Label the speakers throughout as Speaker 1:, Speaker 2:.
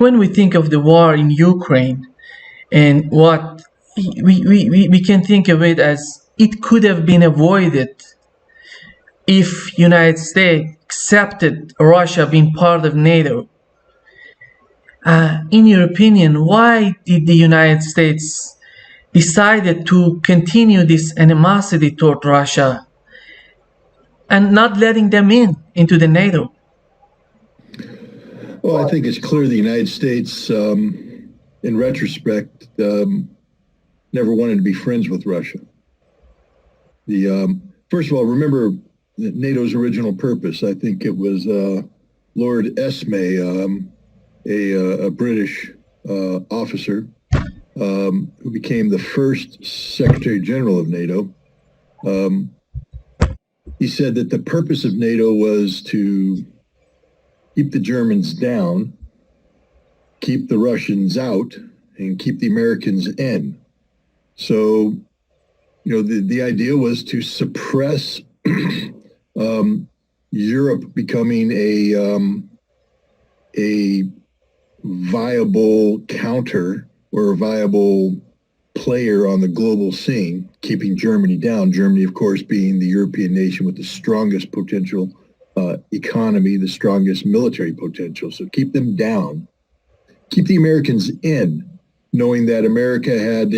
Speaker 1: when we think of the war in Ukraine and what we can think of it as it could have been avoided if United States accepted Russia being part of NATO. In your opinion, why did the United States decided to continue this animosity toward Russia and not letting them into the NATO?
Speaker 2: Well, I think it's clear the United States, in retrospect, never wanted to be friends with Russia. First of all, remember NATO's original purpose. I think it was Lord Esme, a British officer who became the first Secretary General of NATO. He said that the purpose of NATO was to keep the Germans down, keep the Russians out, and keep the Americans in. So, the idea was to suppress Europe becoming a viable counter or a viable player on the global scene, keeping Germany down. Germany, of course, being the European nation with the strongest potential economy, the strongest military potential. So keep them down, keep the Americans in, knowing that America had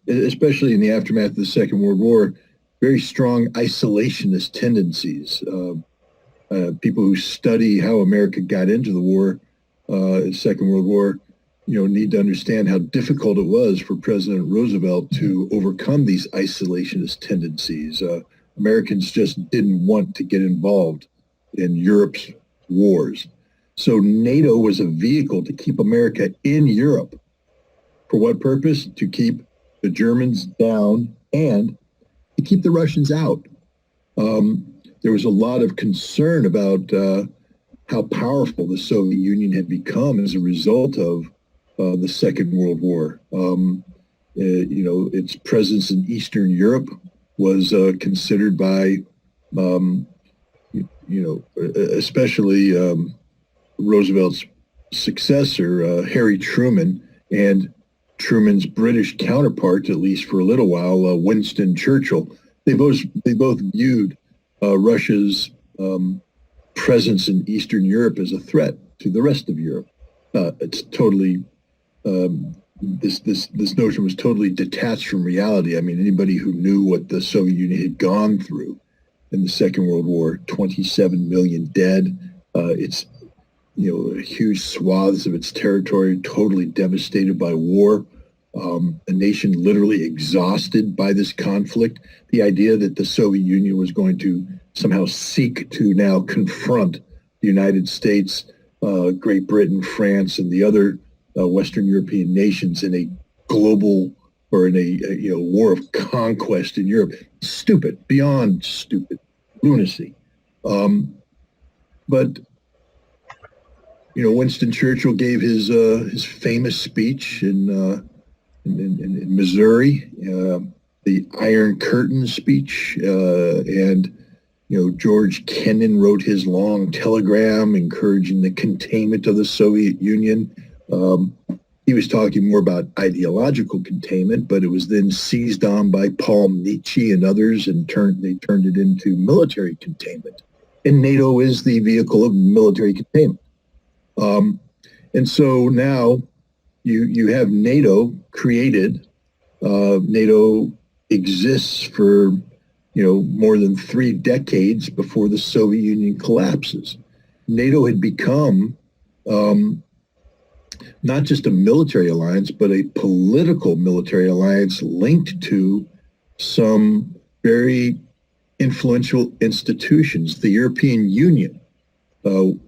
Speaker 2: especially in the aftermath of the Second World War, very strong isolationist tendencies. People who study how America got into the war, Second World War, need to understand how difficult it was for President Roosevelt to overcome these isolationist tendencies. Americans just didn't want to get involved in Europe's wars. So NATO was a vehicle to keep America in Europe. For what purpose? To keep the Germans down and to keep the Russians out. There was a lot of concern about how powerful the Soviet Union had become as a result of the Second World War. Its presence in Eastern Europe was considered by, especially Roosevelt's successor, Harry Truman, and Truman's British counterpart, at least for a little while, Winston Churchill. They both viewed Russia's presence in Eastern Europe as a threat to the rest of Europe. It's totally this notion was totally detached from reality. I mean, anybody who knew what the Soviet Union had gone through in the Second World War, 27 million dead. It's huge swaths of its territory totally devastated by war. A nation literally exhausted by this conflict. The idea that the Soviet Union was going to somehow seek to now confront the United States, Great Britain, France, and the other Western European nations in a global or in a war of conquest in Europe, stupid, beyond stupid, lunacy. But Winston Churchill gave his famous speech in Missouri, the Iron Curtain speech, and George Kennan wrote his long telegram encouraging the containment of the Soviet Union. He was talking more about ideological containment, but it was then seized on by Paul Nietzsche and others, and they turned it into military containment. And NATO is the vehicle of military containment. And so now you have NATO created. NATO exists for more than 3 decades before the Soviet Union collapses. NATO had become not just a military alliance, but a political military alliance linked to some very influential institutions. The European Union,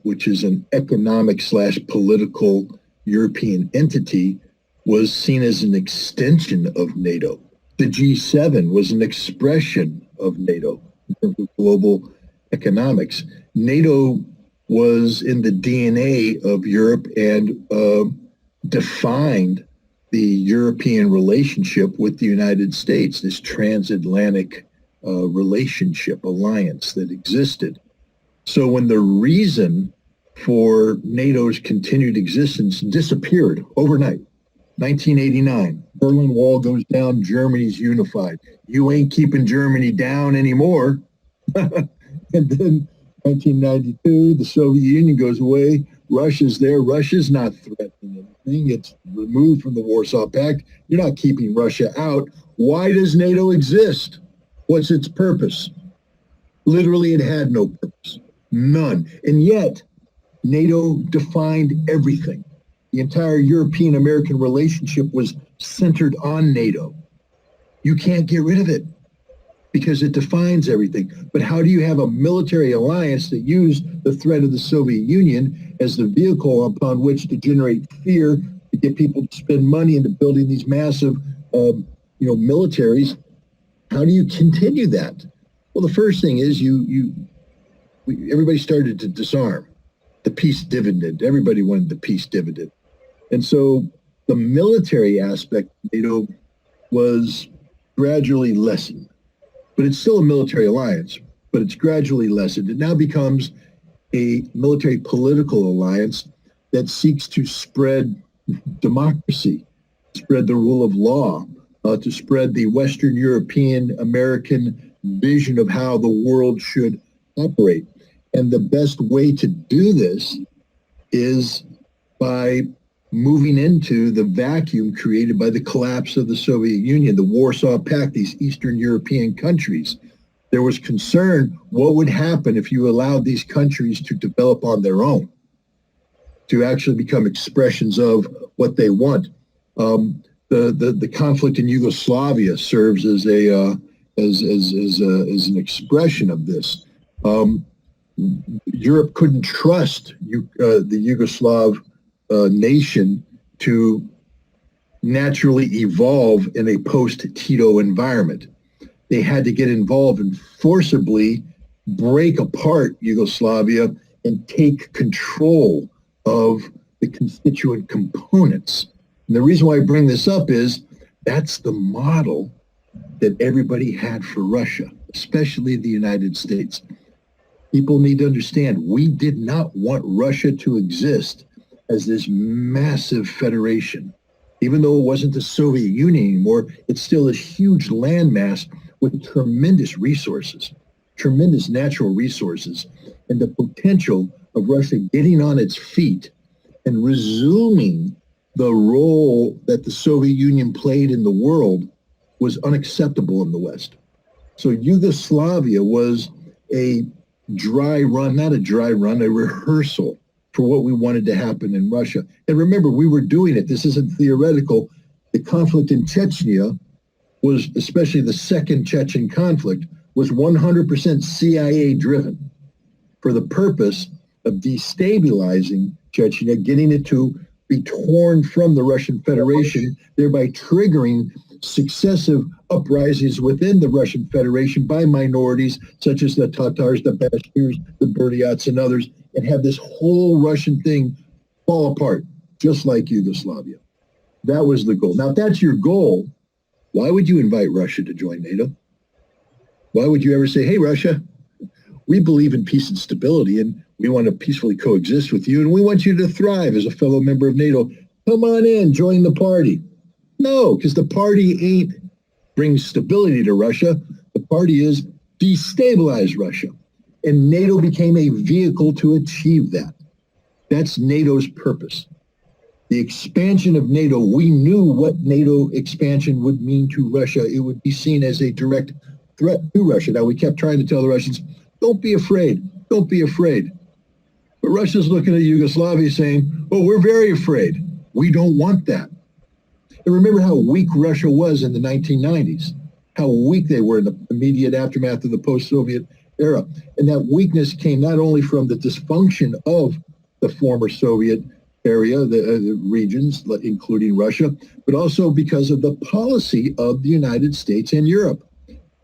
Speaker 2: which is an economic/political European entity, was seen as an extension of NATO. The G7 was an expression of NATO in terms of global economics. NATO was in the DNA of Europe and defined the European relationship with the United States, this transatlantic relationship, alliance that existed. So when the reason for NATO's continued existence disappeared overnight. 1989, Berlin Wall goes down, Germany's unified. You ain't keeping Germany down anymore. And then 1992, the Soviet Union goes away. Russia's there. Russia's not threatening anything. It's removed from the Warsaw Pact. You're not keeping Russia out. Why does NATO exist? What's its purpose? Literally, it had no purpose. None. And yet, NATO defined everything. The entire European-American relationship was centered on NATO. You can't get rid of it because it defines everything. But how do you have a military alliance that used the threat of the Soviet Union as the vehicle upon which to generate fear, to get people to spend money into building these massive, militaries? How do you continue that? Well, the first thing is everybody started to disarm. The peace dividend. Everybody wanted the peace dividend. And so the military aspect of NATO was gradually lessened. But it's still a military alliance, but it's gradually lessened. It now becomes a military political alliance that seeks to spread democracy, spread the rule of law, to spread the Western European American vision of how the world should operate. And the best way to do this is by moving into the vacuum created by the collapse of the Soviet Union, the Warsaw Pact, these Eastern European countries. There was concern what would happen if you allowed these countries to develop on their own, to actually become expressions of what they want. The conflict in Yugoslavia serves as an expression of this. Europe couldn't trust the Yugoslav nation to naturally evolve in a post-Tito environment. They had to get involved and forcibly break apart Yugoslavia and take control of the constituent components. And the reason why I bring this up is that's the model that everybody had for Russia, especially the United States. People need to understand we did not want Russia to exist as this massive federation. Even though it wasn't the Soviet Union anymore, it's still a huge landmass with tremendous resources, tremendous natural resources, and the potential of Russia getting on its feet and resuming the role that the Soviet Union played in the world was unacceptable in the West. So Yugoslavia was a dry run, not a dry run, a rehearsal for what we wanted to happen in Russia. And remember, we were doing it. This isn't theoretical. The conflict in Chechnya was, especially the second Chechen conflict, was 100% CIA driven for the purpose of destabilizing Chechnya, getting it to be torn from the Russian Federation, thereby triggering successive uprisings within the Russian Federation by minorities such as the Tatars, the Bashirs, the Burdyatsy, and others, and have this whole Russian thing fall apart, just like Yugoslavia. That was the goal. Now, if that's your goal, why would you invite Russia to join NATO? Why would you ever say, hey, Russia, we believe in peace and stability, and we want to peacefully coexist with you, and we want you to thrive as a fellow member of NATO. Come on in, join the party. No, because the party ain't brings stability to Russia. The party is destabilize Russia. And NATO became a vehicle to achieve that. That's NATO's purpose. The expansion of NATO, we knew what NATO expansion would mean to Russia. It would be seen as a direct threat to Russia. Now, we kept trying to tell the Russians, don't be afraid, don't be afraid. But Russia's looking at Yugoslavia saying, oh, we're very afraid. We don't want that. And remember how weak Russia was in the 1990s, how weak they were in the immediate aftermath of the post-Soviet era. And that weakness came not only from the dysfunction of the former Soviet area, the regions, including Russia, but also because of the policy of the United States and Europe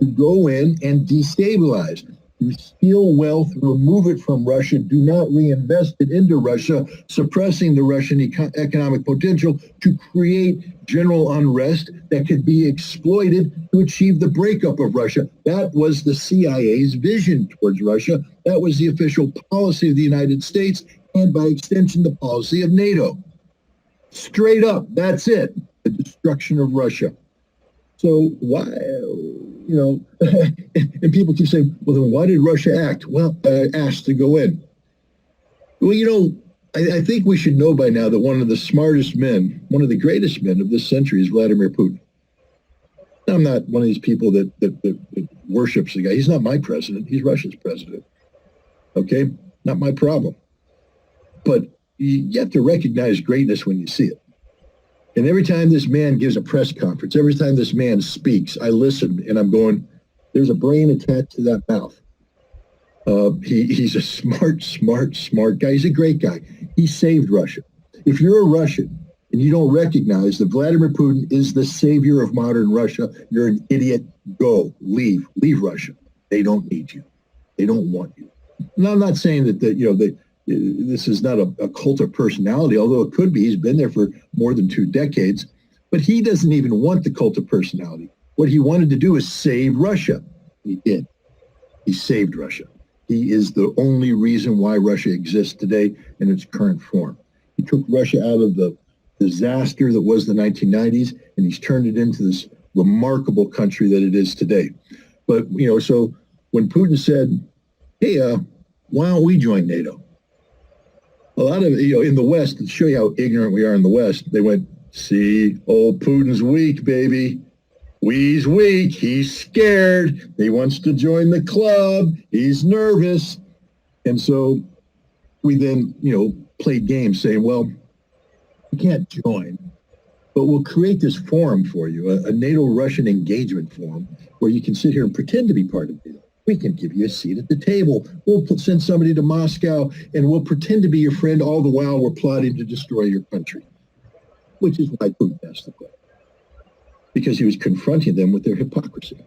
Speaker 2: to go in and destabilize, to steal wealth, remove it from Russia, do not reinvest it into Russia, suppressing the Russian economic potential to create general unrest that could be exploited to achieve the breakup of Russia. That was the CIA's vision towards Russia. That was the official policy of the United States and by extension, the policy of NATO. Straight up, that's it. The destruction of Russia. So why, and people keep saying, well, then why did Russia act? Well, asked to go in. Well, I think we should know by now that one of the smartest men, one of the greatest men of this century is Vladimir Putin. I'm not one of these people that worships the guy. He's not my president. He's Russia's president. Okay? Not my problem. But you have to recognize greatness when you see it. And every time this man gives a press conference, every time this man speaks, I listen and I'm going, there's a brain attached to that mouth. He's a smart guy. He's a great guy. He saved Russia. If you're a Russian and you don't recognize that Vladimir Putin is the savior of modern Russia, you're an idiot. Go. Leave Russia. They don't need you. They don't want you. And I'm not saying that this is not a cult of personality, although it could be. He's been there for more than 2 decades. But he doesn't even want the cult of personality. What he wanted to do is save Russia. He did. He saved Russia. He is the only reason why Russia exists today in its current form. He took Russia out of the disaster that was the 1990s, and he's turned it into this remarkable country that it is today. But, so when Putin said, hey, why don't we join NATO? A lot of, in the West, to show you how ignorant we are in the West, they went, see, old Putin's weak, baby. He's weak. He's scared. He wants to join the club. He's nervous. And so we then, played games saying, well, you can't join, but we'll create this forum for you, a NATO-Russian engagement forum where you can sit here and pretend to be part of NATO. We can give you a seat at the table. We'll send somebody to Moscow and we'll pretend to be your friend all the while we're plotting to destroy your country, which is why Putin asked the question. Because he was confronting them with their hypocrisy.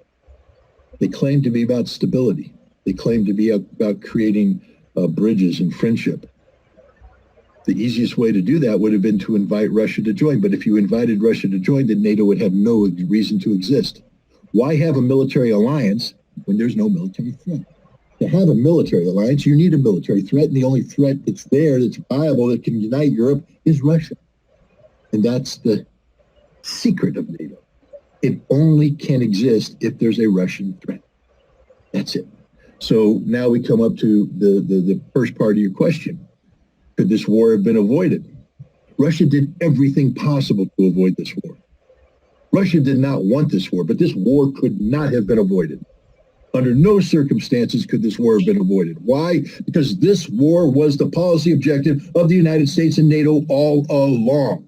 Speaker 2: They claimed to be about stability. They claimed to be about creating bridges and friendship. The easiest way to do that would have been to invite Russia to join. But if you invited Russia to join, then NATO would have no reason to exist. Why have a military alliance when there's no military threat? To have a military alliance, you need a military threat, and the only threat that's there, that's viable, that can unite Europe is Russia. And that's the secret of NATO. It only can exist if there's a Russian threat. That's it. So now we come up to the first part of your question. Could this war have been avoided? Russia did everything possible to avoid this war. Russia did not want this war, but this war could not have been avoided. Under no circumstances could this war have been avoided. Why? Because this war was the policy objective of the United States and NATO all along.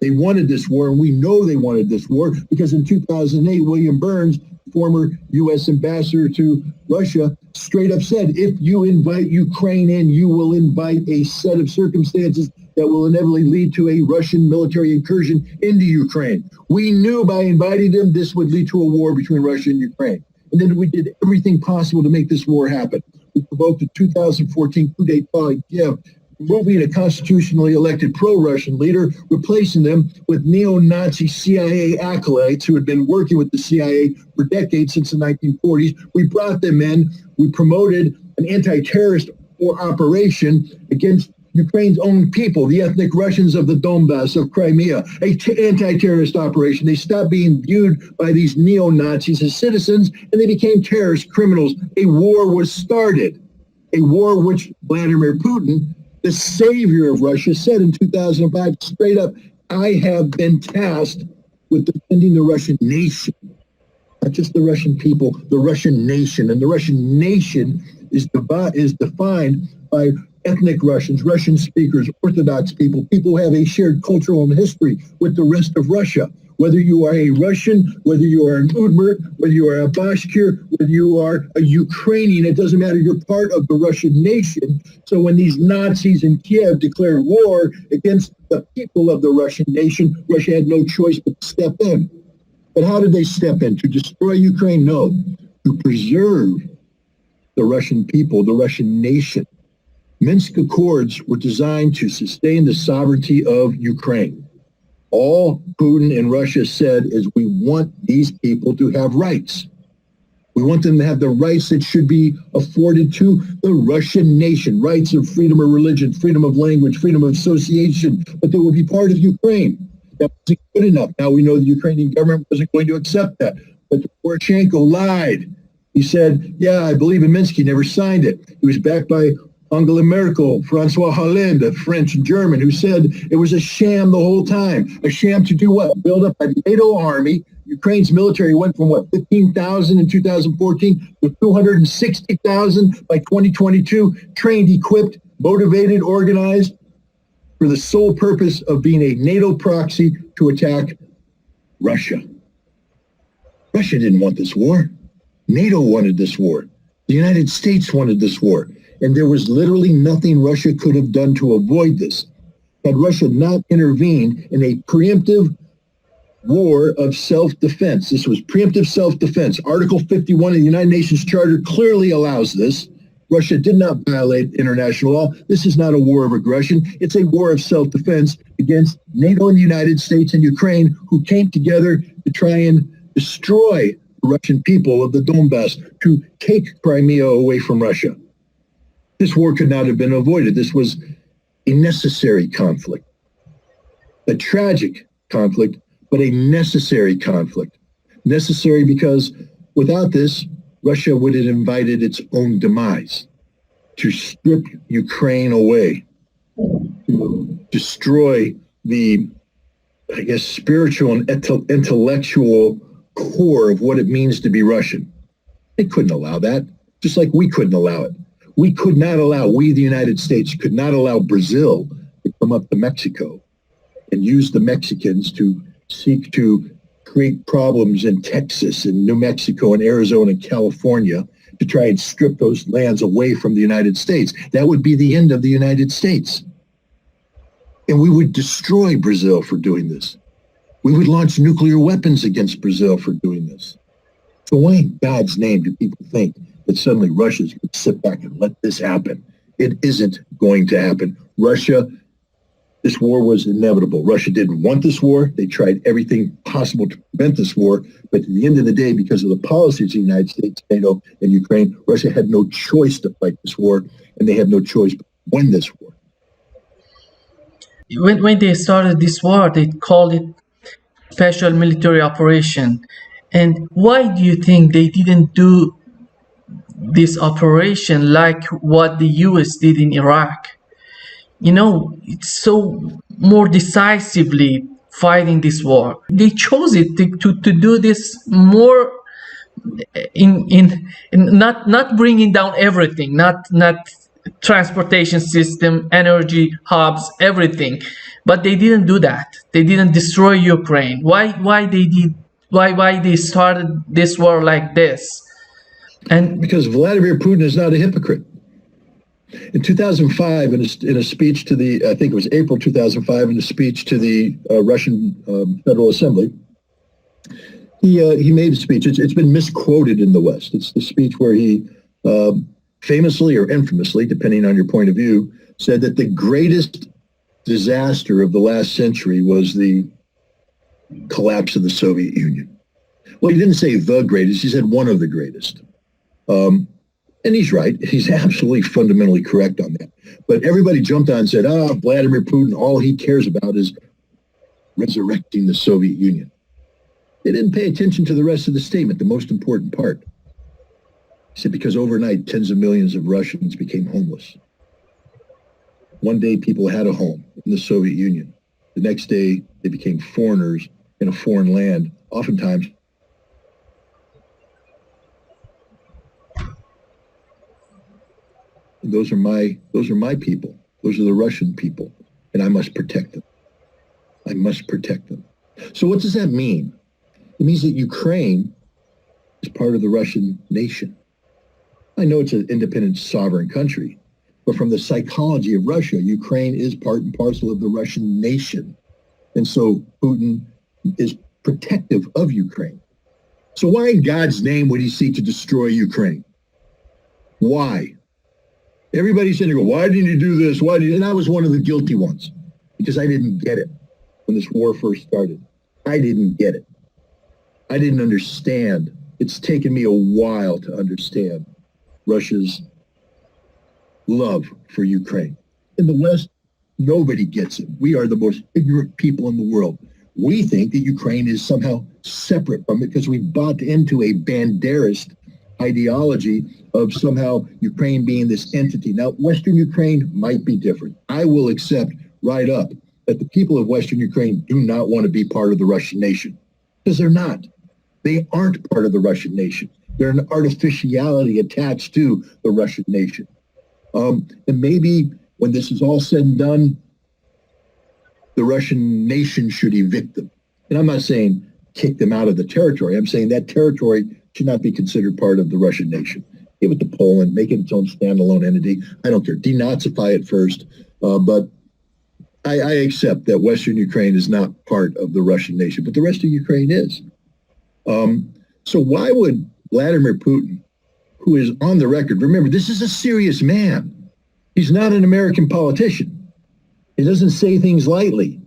Speaker 2: They wanted this war, and we know they wanted this war because in 2008, William Burns, former U.S. ambassador to Russia, straight up said, if you invite Ukraine in, you will invite a set of circumstances that will inevitably lead to a Russian military incursion into Ukraine. We knew by inviting them, this would lead to a war between Russia and Ukraine. And then we did everything possible to make this war happen. We provoked the 2014 coup d'etat in Kiev, removing a constitutionally elected pro-Russian leader, replacing them with neo-Nazi CIA acolytes who had been working with the CIA for decades since the 1940s. We brought them in. We promoted an anti-terrorist operation against Ukraine's own people, the ethnic Russians of the Donbass, of Crimea, anti-terrorist operation. They stopped being viewed by these neo-Nazis as citizens, and they became terrorist criminals. A war was started, a war which Vladimir Putin, the savior of Russia, said in 2005, straight up, I have been tasked with defending the Russian nation, not just the Russian people, the Russian nation. And the Russian nation is defined by ethnic Russians, Russian speakers, Orthodox people, people who have a shared cultural and history with the rest of Russia. Whether you are a Russian, whether you are an Udmurt, whether you are a Bashkir, whether you are a Ukrainian, it doesn't matter. You're part of the Russian nation. So when these Nazis in Kiev declared war against the people of the Russian nation, Russia had no choice but to step in. But how did they step in? To destroy Ukraine? No. To preserve the Russian people, the Russian nation. Minsk Accords were designed to sustain the sovereignty of Ukraine. All Putin and Russia said is we want these people to have rights. We want them to have the rights that should be afforded to the Russian nation, rights of freedom of religion, freedom of language, freedom of association, but they will be part of Ukraine. That wasn't good enough. Now we know the Ukrainian government wasn't going to accept that. But Poroshenko lied. He said, yeah, I believe in Minsk. He never signed it. He was backed by Angela Merkel, Francois Hollande, a French and German, who said it was a sham the whole time. A sham to do what? Build up a NATO army. Ukraine's military went from, 15,000 in 2014 to 260,000 by 2022, trained, equipped, motivated, organized for the sole purpose of being a NATO proxy to attack Russia. Russia didn't want this war. NATO wanted this war. The United States wanted this war. And there was literally nothing Russia could have done to avoid this. Had Russia not intervened in a preemptive war of self-defense. This was preemptive self-defense. Article 51 of the United Nations Charter clearly allows this. Russia did not violate international law. This is not a war of aggression. It's a war of self-defense against NATO and the United States and Ukraine, who came together to try and destroy the Russian people of the Donbass, to take Crimea away from Russia. This war could not have been avoided. This was a necessary conflict, a tragic conflict, but a necessary conflict. Necessary because without this, Russia would have invited its own demise, to strip Ukraine away, to destroy the, spiritual and intellectual core of what it means to be Russian. They couldn't allow that, just like we couldn't allow it. We, the United States, could not allow Brazil to come up to Mexico and use the Mexicans to seek to create problems in Texas and New Mexico and Arizona and California to try and strip those lands away from the United States. That would be the end of the United States. And we would destroy Brazil for doing this. We would launch nuclear weapons against Brazil for doing this. So why in God's name do people think that suddenly Russia's going to sit back and let this happen? It isn't going to happen. This war was inevitable. Russia didn't want this war. They tried everything possible to prevent this war. But at the end of the day, because of the policies of the United States, NATO, and Ukraine, Russia had no choice to fight this war, and they had no choice to win this war.
Speaker 1: When they started this war, they called it special military operation. And why do you think they didn't do this operation like what the US did in Iraq? It's so more decisively fighting this war. They chose it to do this more in not bringing down everything, not transportation system, energy hubs, everything. But they didn't do that. They didn't destroy Ukraine. Why they started this war like this? And
Speaker 2: because Vladimir Putin is not a hypocrite. In 2005, in a speech to the, I think it was April 2005, in a speech to the Russian Federal Assembly, he made a speech. It's been misquoted in the West. It's the speech where he famously or infamously, depending on your point of view, said that the greatest disaster of the last century was the collapse of the Soviet Union. Well, he didn't say the greatest. He said one of the greatest. And he's right. He's absolutely fundamentally correct on that. But everybody jumped on and said, Vladimir Putin, all he cares about is resurrecting the Soviet Union. They didn't pay attention to the rest of the statement, the most important part. He said, because overnight, tens of millions of Russians became homeless. One day, people had a home in the Soviet Union. The next day, they became foreigners in a foreign land, oftentimes those are my people. Those are the Russian people, and I must protect them. I must protect them. So what does that mean? It means that Ukraine is part of the Russian nation. I know it's an independent sovereign country, but from the psychology of Russia, Ukraine is part and parcel of the Russian nation. And so Putin is protective of Ukraine. So why in God's name would he seek to destroy Ukraine? Why? Everybody's saying, why didn't you do this? And I was one of the guilty ones because I didn't get it when this war first started. I didn't get it. I didn't understand it's taken me a while to understand Russia's love for Ukraine. In the West, nobody gets it. We are the most ignorant people in the world. We think that Ukraine is somehow separate from it because we bought into a Banderist ideology of somehow Ukraine being this entity. Now, Western Ukraine might be different. I will accept right up that the people of Western Ukraine do not want to be part of the Russian nation because they're not. They aren't part of the Russian nation. They're an artificiality attached to the Russian nation. And maybe when this is all said and done, the Russian nation should evict them. And I'm not saying kick them out of the territory. I'm saying that territory should not be considered part of the Russian nation. Give it to Poland, make it its own standalone entity. I don't care. Denazify it first. But I accept that Western Ukraine is not part of the Russian nation, but the rest of Ukraine is. So why would Vladimir Putin, who is on the record, remember, this is a serious man. He's not an American politician. He doesn't say things lightly.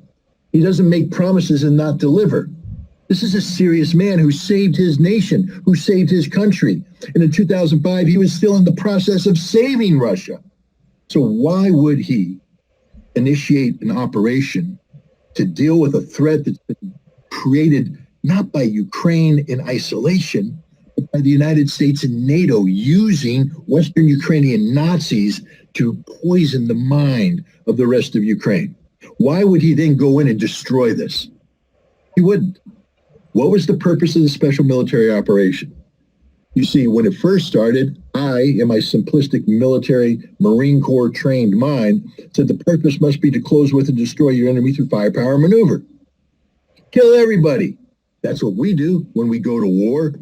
Speaker 2: He doesn't make promises and not deliver. This is a serious man who saved his nation, who saved his country. And in 2005, he was still in the process of saving Russia. So why would he initiate an operation to deal with a threat that's been created not by Ukraine in isolation, but by the United States and NATO using Western Ukrainian Nazis to poison the mind of the rest of Ukraine? Why would he then go in and destroy this? He wouldn't. What was the purpose of the special military operation? You see, when it first started, I, in my simplistic military Marine Corps trained mind, said the purpose must be to close with and destroy your enemy through firepower maneuver. Kill everybody. That's what we do when we go to war.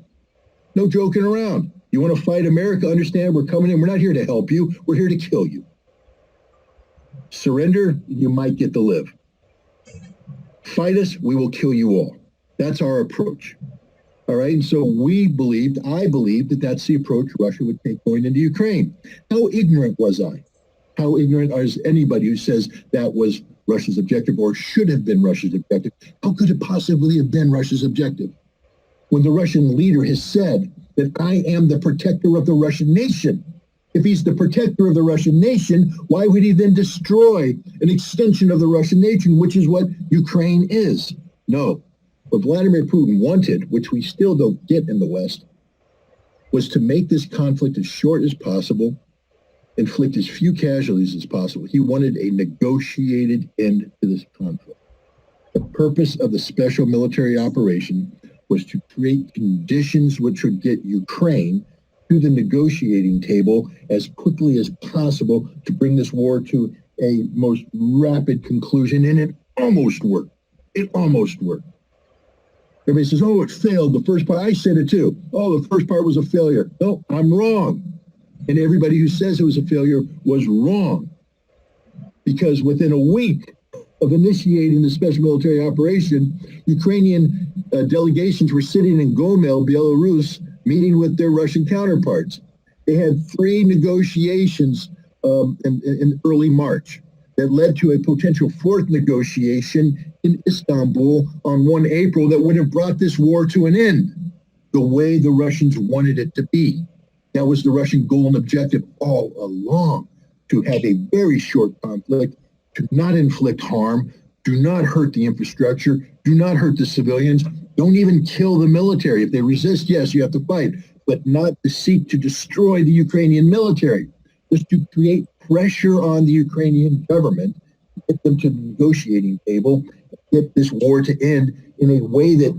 Speaker 2: No joking around. You want to fight America? Understand we're coming in. We're not here to help you. We're here to kill you. Surrender, you might get to live. Fight us, we will kill you all. That's our approach. All right. And so I believed that that's the approach Russia would take going into Ukraine. How ignorant was I? How ignorant is anybody who says that was Russia's objective or should have been Russia's objective? How could it possibly have been Russia's objective when the Russian leader has said that I am the protector of the Russian nation? If he's the protector of the Russian nation, why would he then destroy an extension of the Russian nation, which is what Ukraine is? No. What Vladimir Putin wanted, which we still don't get in the West, was to make this conflict as short as possible, inflict as few casualties as possible. He wanted a negotiated end to this conflict. The purpose of the special military operation was to create conditions which would get Ukraine to the negotiating table as quickly as possible to bring this war to a most rapid conclusion. And it almost worked. It almost worked. Everybody says, oh, it failed. The first part, I said it too. Oh, the first part was a failure. No, I'm wrong. And everybody who says it was a failure was wrong. Because within a week of initiating the special military operation, Ukrainian delegations were sitting in Gomel, Belarus, meeting with their Russian counterparts. They had 3 negotiations in early March that led to a potential 4th negotiation in Istanbul on 1 April that would have brought this war to an end the way the Russians wanted it to be. That was the Russian goal and objective all along, to have a very short conflict, to not inflict harm, do not hurt the infrastructure, do not hurt the civilians, don't even kill the military. If they resist, yes, you have to fight, but not to seek to destroy the Ukrainian military, just to create pressure on the Ukrainian government, get them to the negotiating table, get this war to end in a way that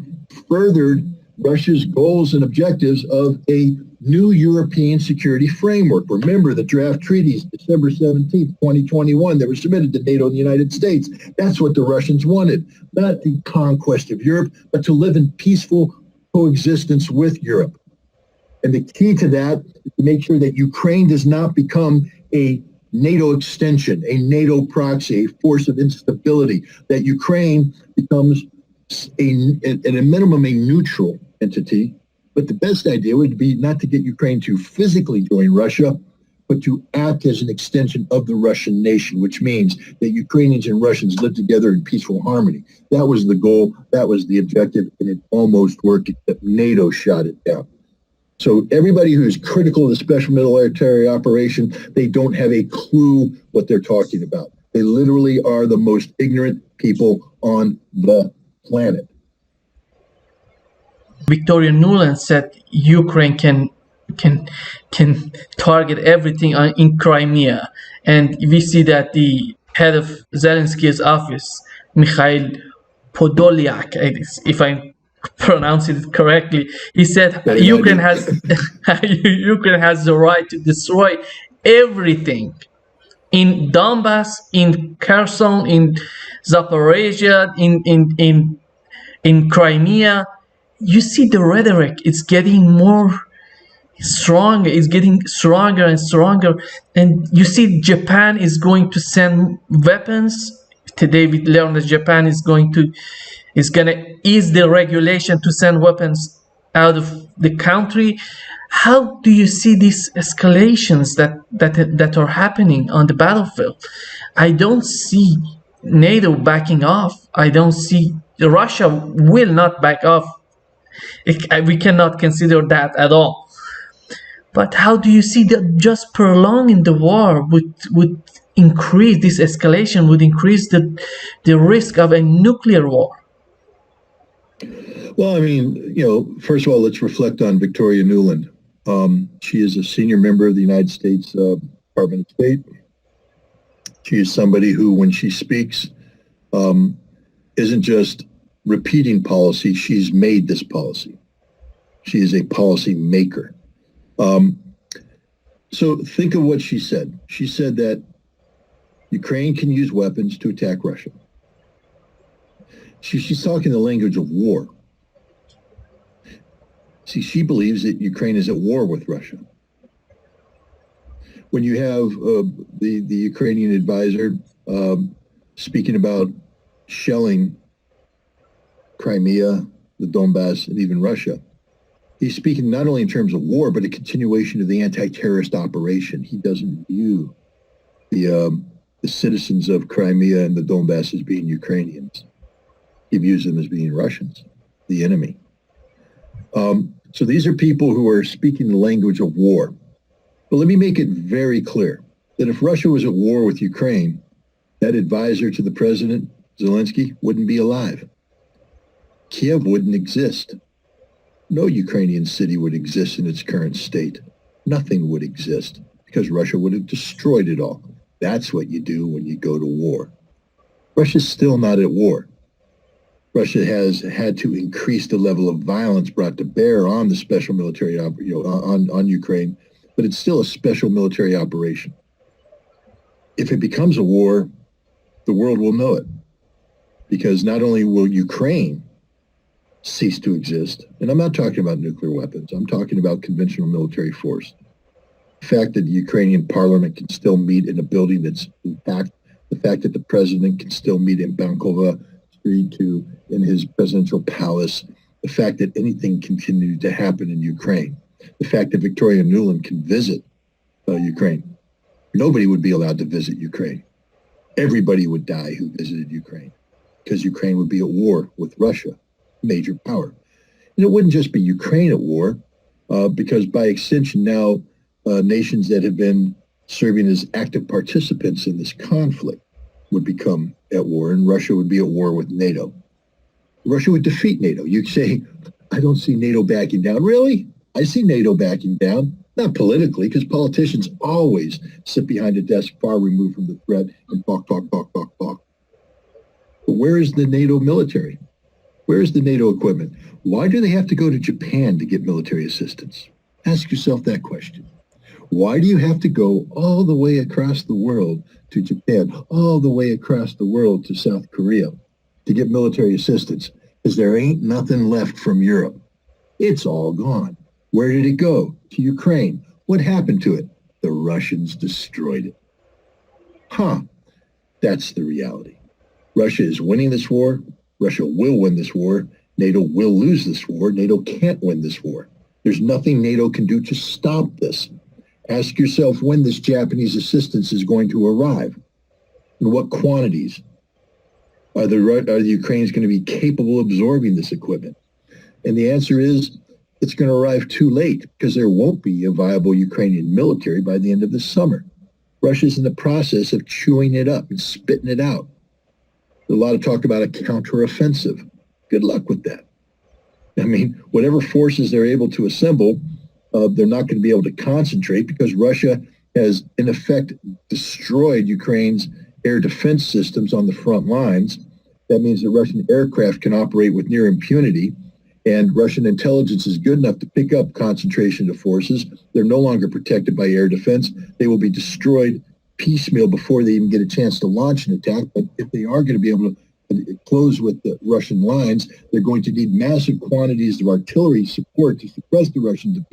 Speaker 2: furthered Russia's goals and objectives of a new European security framework. Remember the draft treaties, December 17th, 2021, that were submitted to NATO and the United States. That's what the Russians wanted, not the conquest of Europe, but to live in peaceful coexistence with Europe. And the key to that is to make sure that Ukraine does not become a NATO extension, a NATO proxy, a force of instability, that Ukraine becomes at a minimum a neutral entity. But the best idea would be not to get Ukraine to physically join Russia, but to act as an extension of the Russian nation, which means that Ukrainians and Russians live together in peaceful harmony. That was the goal, that was the objective, and it almost worked, except NATO shot it down. So everybody who's critical of the special military operation, they don't have a clue what they're talking about. They literally are the most ignorant people on the planet.
Speaker 1: Victoria Nuland said Ukraine can target everything in Crimea, and we see that the head of Zelensky's office, Mikhail Podolyak, if I'm pronouncing it correctly, he said
Speaker 2: Better than I
Speaker 1: Ukraine
Speaker 2: do.
Speaker 1: has Ukraine has the right to destroy everything in Donbass, in Kherson, in Zaporizhia, in Crimea. You see the rhetoric, it's getting more stronger, it's getting stronger and stronger. And you see Japan is going to send weapons. Today we learned that Japan is gonna ease the regulation to send weapons out of the country. How do you see these escalations that are happening on the battlefield? I don't see NATO backing off. I don't see Russia will not back off. We cannot consider that at all. But how do you see that just prolonging the war would increase this escalation, would increase the risk of a nuclear war?
Speaker 2: Well, I mean, first of all, let's reflect on Victoria Nuland. She is a senior member of the United States Department of State. She is somebody who, when she speaks, isn't just repeating policy, she's made this policy. She is a policy maker. So think of what she said. She said that Ukraine can use weapons to attack Russia. She's talking the language of war. See, she believes that Ukraine is at war with Russia. When you have the Ukrainian advisor speaking about shelling Crimea, the Donbass, and even Russia, he's speaking not only in terms of war, but a continuation of the anti-terrorist operation. He doesn't view the citizens of Crimea and the Donbass as being Ukrainians. He views them as being Russians, the enemy. So these are people who are speaking the language of war. But let me make it very clear that if Russia was at war with Ukraine, that advisor to the president, Zelensky, wouldn't be alive. Kiev wouldn't exist. No Ukrainian city would exist in its current state. Nothing would exist because Russia would have destroyed it all. That's what you do when you go to war. Russia's still not at war. Russia has had to increase the level of violence brought to bear on the special military, on Ukraine, but it's still a special military operation. If it becomes a war, the world will know it, because not only will Ukraine cease to exist, and I'm not talking about nuclear weapons, I'm talking about conventional military force. The fact that the Ukrainian parliament can still meet in a building that's intact, the fact that the president can still meet in Bankova Street in his presidential palace, the fact that anything continued to happen in Ukraine, the fact that Victoria Nuland can visit Ukraine. Nobody would be allowed to visit Ukraine. Everybody would die who visited Ukraine, because Ukraine would be at war with Russia, major power. And it wouldn't just be Ukraine at war, because by extension now, nations that have been serving as active participants in this conflict would become at war, and Russia would be at war with NATO. Russia would defeat NATO. You say, I don't see NATO backing down. Really? I see NATO backing down. Not politically, because politicians always sit behind a desk far removed from the threat and talk. But where is the NATO military? Where is the NATO equipment? Why do they have to go to Japan to get military assistance? Ask yourself that question. Why do you have to go all the way across the world to Japan, all the way across the world to South Korea to get military assistance? Because there ain't nothing left from Europe. It's all gone. Where did it go? To Ukraine. What happened to it? The Russians destroyed it. That's the reality. Russia is winning this war. Russia will win this war. NATO will lose this war. NATO can't win this war. There's nothing NATO can do to stop this. Ask yourself when this Japanese assistance is going to arrive, and what quantities. Are the Ukrainians going to be capable of absorbing this equipment? And the answer is, it's going to arrive too late because there won't be a viable Ukrainian military by the end of the summer. Russia's in the process of chewing it up and spitting it out. There's a lot of talk about a counteroffensive. Good luck with that. I mean, whatever forces they're able to assemble, they're not going to be able to concentrate because Russia has, in effect, destroyed Ukraine's air defense systems on the front lines. That means that Russian aircraft can operate with near impunity, and Russian intelligence is good enough to pick up concentration of forces. They're no longer protected by air defense. They will be destroyed piecemeal before they even get a chance to launch an attack. But if they are going to be able to close with the Russian lines, they're going to need massive quantities of artillery support to suppress the Russian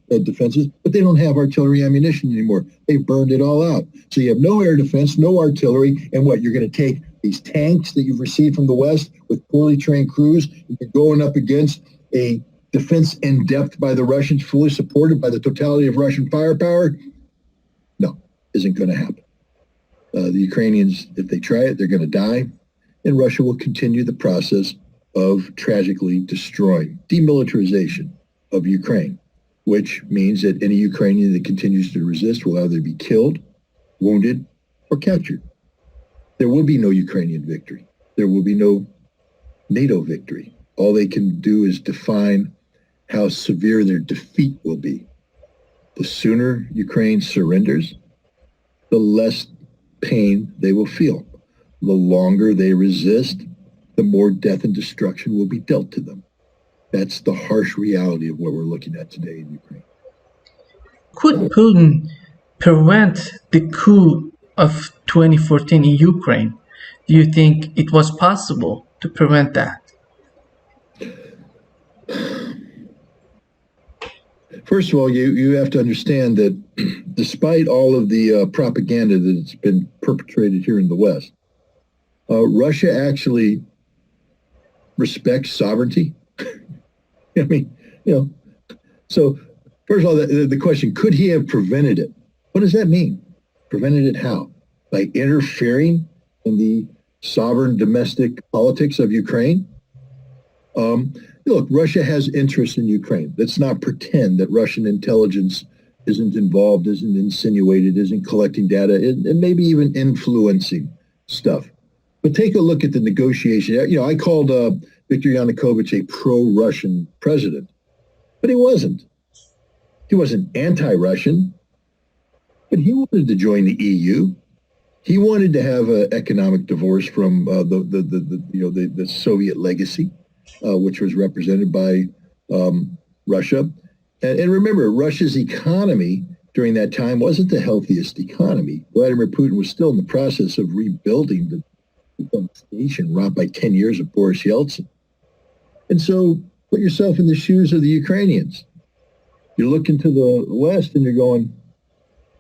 Speaker 2: defenses, but they don't have artillery ammunition anymore. They've burned it all out. So you have no air defense, no artillery, and what, you're going to take these tanks that you've received from the West with poorly trained crews, and you're going up against a defense in depth by the Russians, fully supported by the totality of Russian firepower? No, isn't going to happen. The Ukrainians, if they try it, they're going to die. And Russia will continue the process of tragically destroying demilitarization of Ukraine, which means that any Ukrainian that continues to resist will either be killed, wounded, or captured. There will be no Ukrainian victory. There will be no NATO victory. All they can do is define how severe their defeat will be. The sooner Ukraine surrenders, the less pain they will feel. The longer they resist, the more death and destruction will be dealt to them. That's the harsh reality of what we're looking at today in Ukraine.
Speaker 1: Could Putin prevent the coup of 2014 in Ukraine? Do you think it was possible to prevent that?
Speaker 2: First of all, you have to understand that despite all of the propaganda that's been perpetrated here in the West, Russia actually respects sovereignty. I mean, so first of all, the question, could he have prevented it? What does that mean? Prevented it how? By interfering in the sovereign domestic politics of Ukraine? Look, Russia has interest in Ukraine. Let's not pretend that Russian intelligence isn't involved, isn't insinuated, isn't collecting data, and maybe even influencing stuff. But take a look at the negotiation. I called Viktor Yanukovych a pro-Russian president, but he wasn't. He wasn't anti-Russian, but he wanted to join the EU. He wanted to have an economic divorce from the Soviet legacy, which was represented by Russia. And remember, Russia's economy during that time wasn't the healthiest economy. Vladimir Putin was still in the process of rebuilding the devastation wrought by 10 years of Boris Yeltsin. And so put yourself in the shoes of the Ukrainians. You're looking to the West and you're going,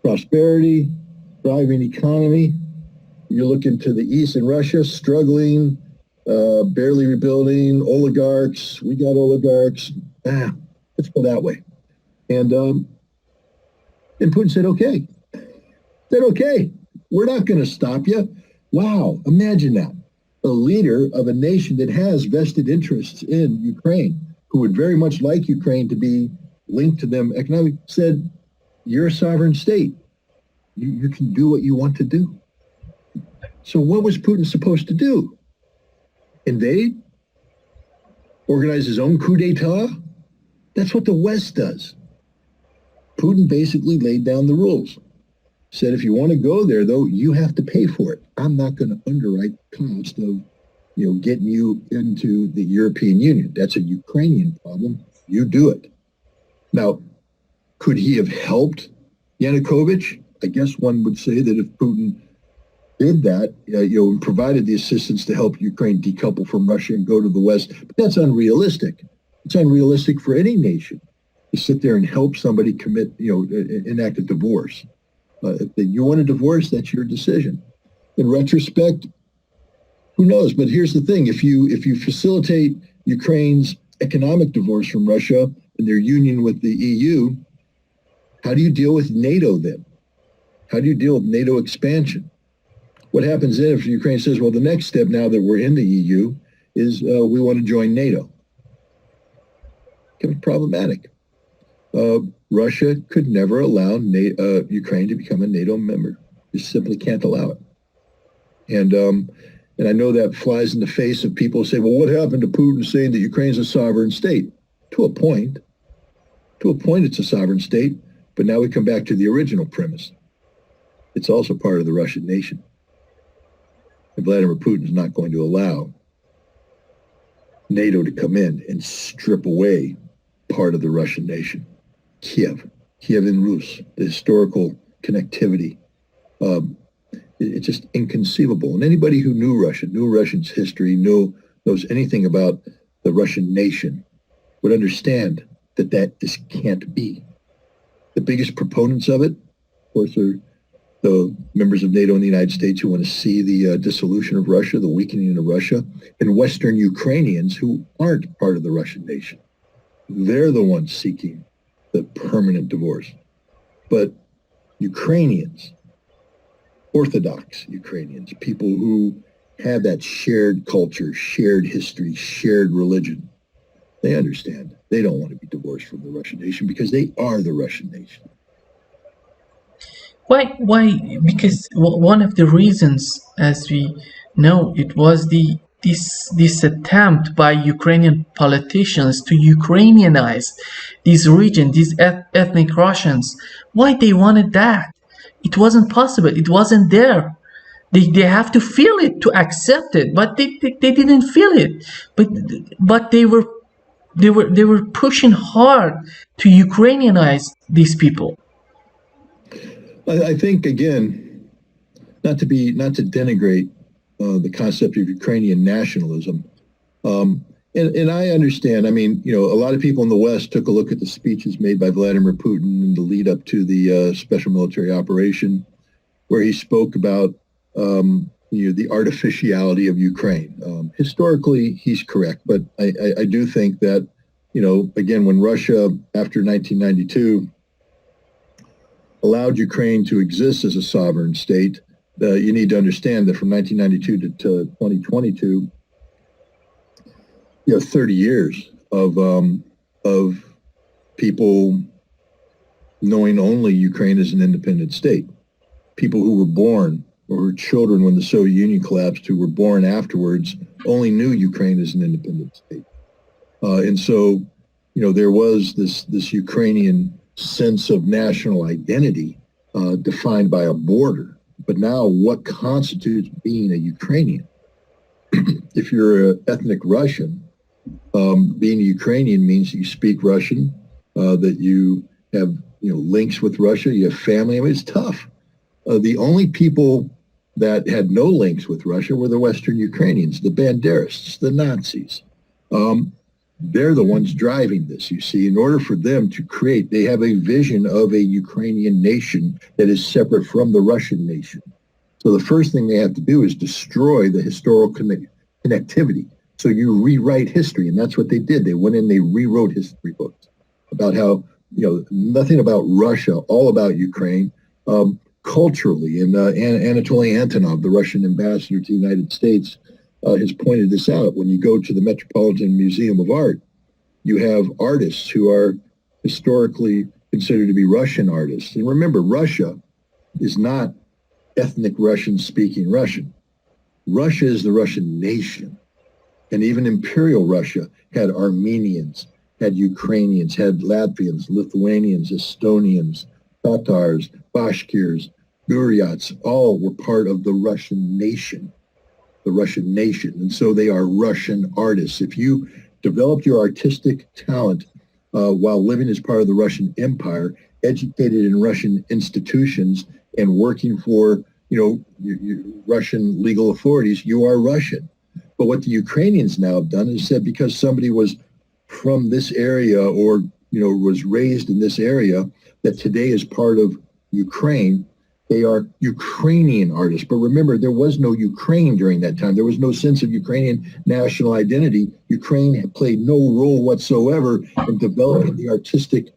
Speaker 2: prosperity, thriving economy. You're looking to the East in Russia, struggling, barely rebuilding, oligarchs. We got oligarchs. Let's go that way. And Putin said, okay. We're not going to stop you. Wow, imagine that. A leader of a nation that has vested interests in Ukraine, who would very much like Ukraine to be linked to them economically, said, you're a sovereign state. You can do what you want to do. So what was Putin supposed to do? Invade? Organize his own coup d'etat? That's what the West does. Putin basically laid down the rules. Said, if you want to go there, though, you have to pay for it. I'm not going to underwrite the cost of, getting you into the European Union. That's a Ukrainian problem. You do it. Now, could he have helped Yanukovych? I guess one would say that if Putin did that, provided the assistance to help Ukraine decouple from Russia and go to the West, but that's unrealistic. It's unrealistic for any nation to sit there and help somebody commit, enact a divorce. If you want a divorce, that's your decision. In retrospect, who knows? But here's the thing: if you facilitate Ukraine's economic divorce from Russia and their union with the EU, how do you deal with NATO then? How do you deal with NATO expansion? What happens then if Ukraine says, well, the next step now that we're in the EU is we want to join NATO? becomes problematic. Russia could never allow Ukraine to become a NATO member. Just simply can't allow it. And I know that flies in the face of people who say, well, what happened to Putin saying that Ukraine's a sovereign state? To a point. To a point, it's a sovereign state. But now we come back to the original premise. It's also part of the Russian nation. And Vladimir Putin is not going to allow NATO to come in and strip away part of the Russian nation. Kiev and Rus, the historical connectivity. It's just inconceivable. And anybody who knew Russian's history, knows anything about the Russian nation, would understand that this can't be. The biggest proponents of it, of course, are the members of NATO and the United States who want to see the dissolution of Russia, the weakening of Russia, and Western Ukrainians who aren't part of the Russian nation. They're the ones seeking the permanent divorce. But Ukrainians, Orthodox Ukrainians, people who have that shared culture, shared history, shared religion, they understand. They don't want to be divorced from the Russian nation because they are the Russian nation.
Speaker 1: Why? Because one of the reasons, as we know, it was this attempt by Ukrainian politicians to Ukrainianize this region, these ethnic Russians. Why they wanted that? It wasn't possible. It wasn't there. They have to feel it to accept it, but they didn't feel it. But they were pushing hard to Ukrainianize these people.
Speaker 2: I think, again, not to denigrate the concept of Ukrainian nationalism. And I understand. I mean, a lot of people in the West took a look at the speeches made by Vladimir Putin in the lead up to the special military operation, where he spoke about the artificiality of Ukraine. Historically, he's correct, but I do think that, again, when Russia, after 1992, allowed Ukraine to exist as a sovereign state, you need to understand that from 1992 to 2022, 30 years of people knowing only Ukraine as an independent state. People who were born or were children when the Soviet Union collapsed, who were born afterwards, only knew Ukraine as an independent state. And so, there was this Ukrainian sense of national identity defined by a border. But now what constitutes being a Ukrainian? If you're an ethnic Russian, being a Ukrainian means that you speak Russian, that you have links with Russia, you have family. I mean, it's tough. The only people that had no links with Russia were the Western Ukrainians, the Banderists, the Nazis. They're the ones driving this, you see. In order for them to create, they have a vision of a Ukrainian nation that is separate from the Russian nation. So the first thing they have to do is destroy the historical connectivity. So you rewrite history, and that's what they did. They went in, they rewrote history books about how, nothing about Russia, all about Ukraine. Culturally, and Anatoly Antonov, the Russian ambassador to the United States, has pointed this out. When you go to the Metropolitan Museum of Art, you have artists who are historically considered to be Russian artists. And remember, Russia is not ethnic Russians speaking Russian. Russia is the Russian nation. And even Imperial Russia had Armenians, had Ukrainians, had Latvians, Lithuanians, Estonians, Tatars, Bashkirs, Buryats, all were part of the Russian nation. The Russian nation. And so they are Russian artists. If you developed your artistic talent while living as part of the Russian Empire, educated in Russian institutions, and working for, Russian legal authorities, you are Russian. But what the Ukrainians now have done is said because somebody was from this area or, was raised in this area, that today is part of Ukraine, they are Ukrainian artists. But remember, there was no Ukraine during that time. There was no sense of Ukrainian national identity. Ukraine had played no role whatsoever in developing the artistic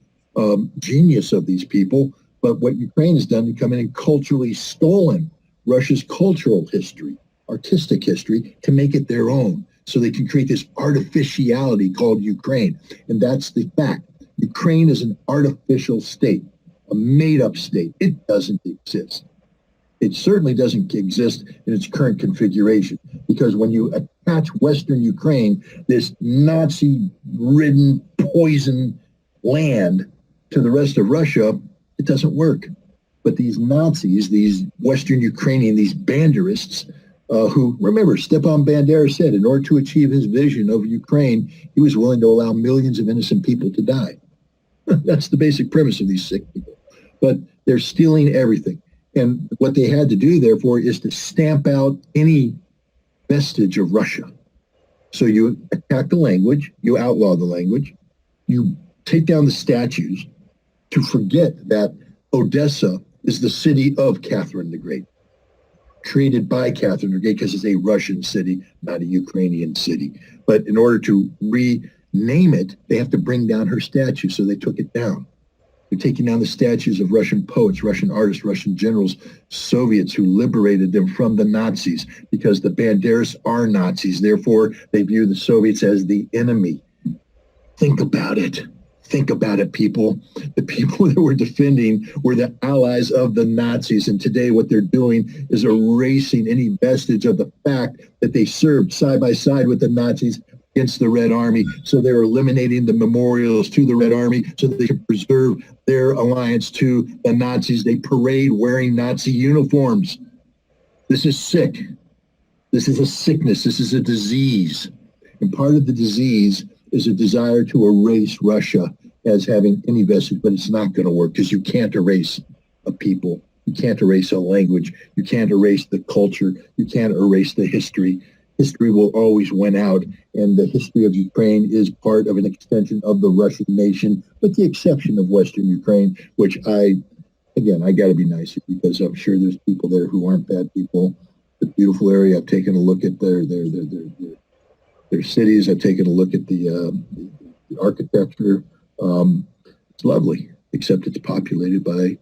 Speaker 2: genius of these people. But what Ukraine has done to come in and culturally stolen Russia's cultural history, artistic history, to make it their own. so they can create this artificiality called Ukraine. And that's the fact. Ukraine is an artificial state, a made-up state. It doesn't exist. It certainly doesn't exist in its current configuration, because when you attach Western Ukraine, this Nazi-ridden, poison land, to the rest of Russia, it doesn't work. But these Nazis, these Western Ukrainian, these Banderists, who, remember, Stepan Bandera said in order to achieve his vision of Ukraine, he was willing to allow millions of innocent people to die. That's the basic premise of these sick people. But they're stealing everything. And what they had to do, therefore, is to stamp out any vestige of Russia. So you attack the language, you outlaw the language, you take down the statues to forget that Odessa is the city of Catherine the Great, created by Catherine the Great, because it's a Russian city, not a Ukrainian city. But in order to rename it, they have to bring down her statue, so they took it down. They're taking down the statues of Russian poets, Russian artists, Russian generals, Soviets who liberated them from the Nazis, because the Banderists are Nazis. Therefore, they view the Soviets as the enemy. Think about it. Think about it, people. The people that we're defending were the allies of the Nazis. And today what they're doing is erasing any vestige of the fact that they served side by side with the Nazis against the Red Army. So they're eliminating the memorials to the Red Army so that they can preserve their alliance to the Nazis. They parade wearing Nazi uniforms. This is sick. This is a sickness. This is a disease. And part of the disease is a desire to erase Russia as having any vestige, but it's not going to work, because you can't erase a people. You can't erase a language. You can't erase the culture. You can't erase the history. History will always win out, and the history of Ukraine is part of an extension of the Russian nation, with the exception of Western Ukraine, which I got to be nice, because I'm sure there's people there who aren't bad people. It's a beautiful area. I've taken a look at their cities. I've taken a look at the architecture. It's lovely, except it's populated by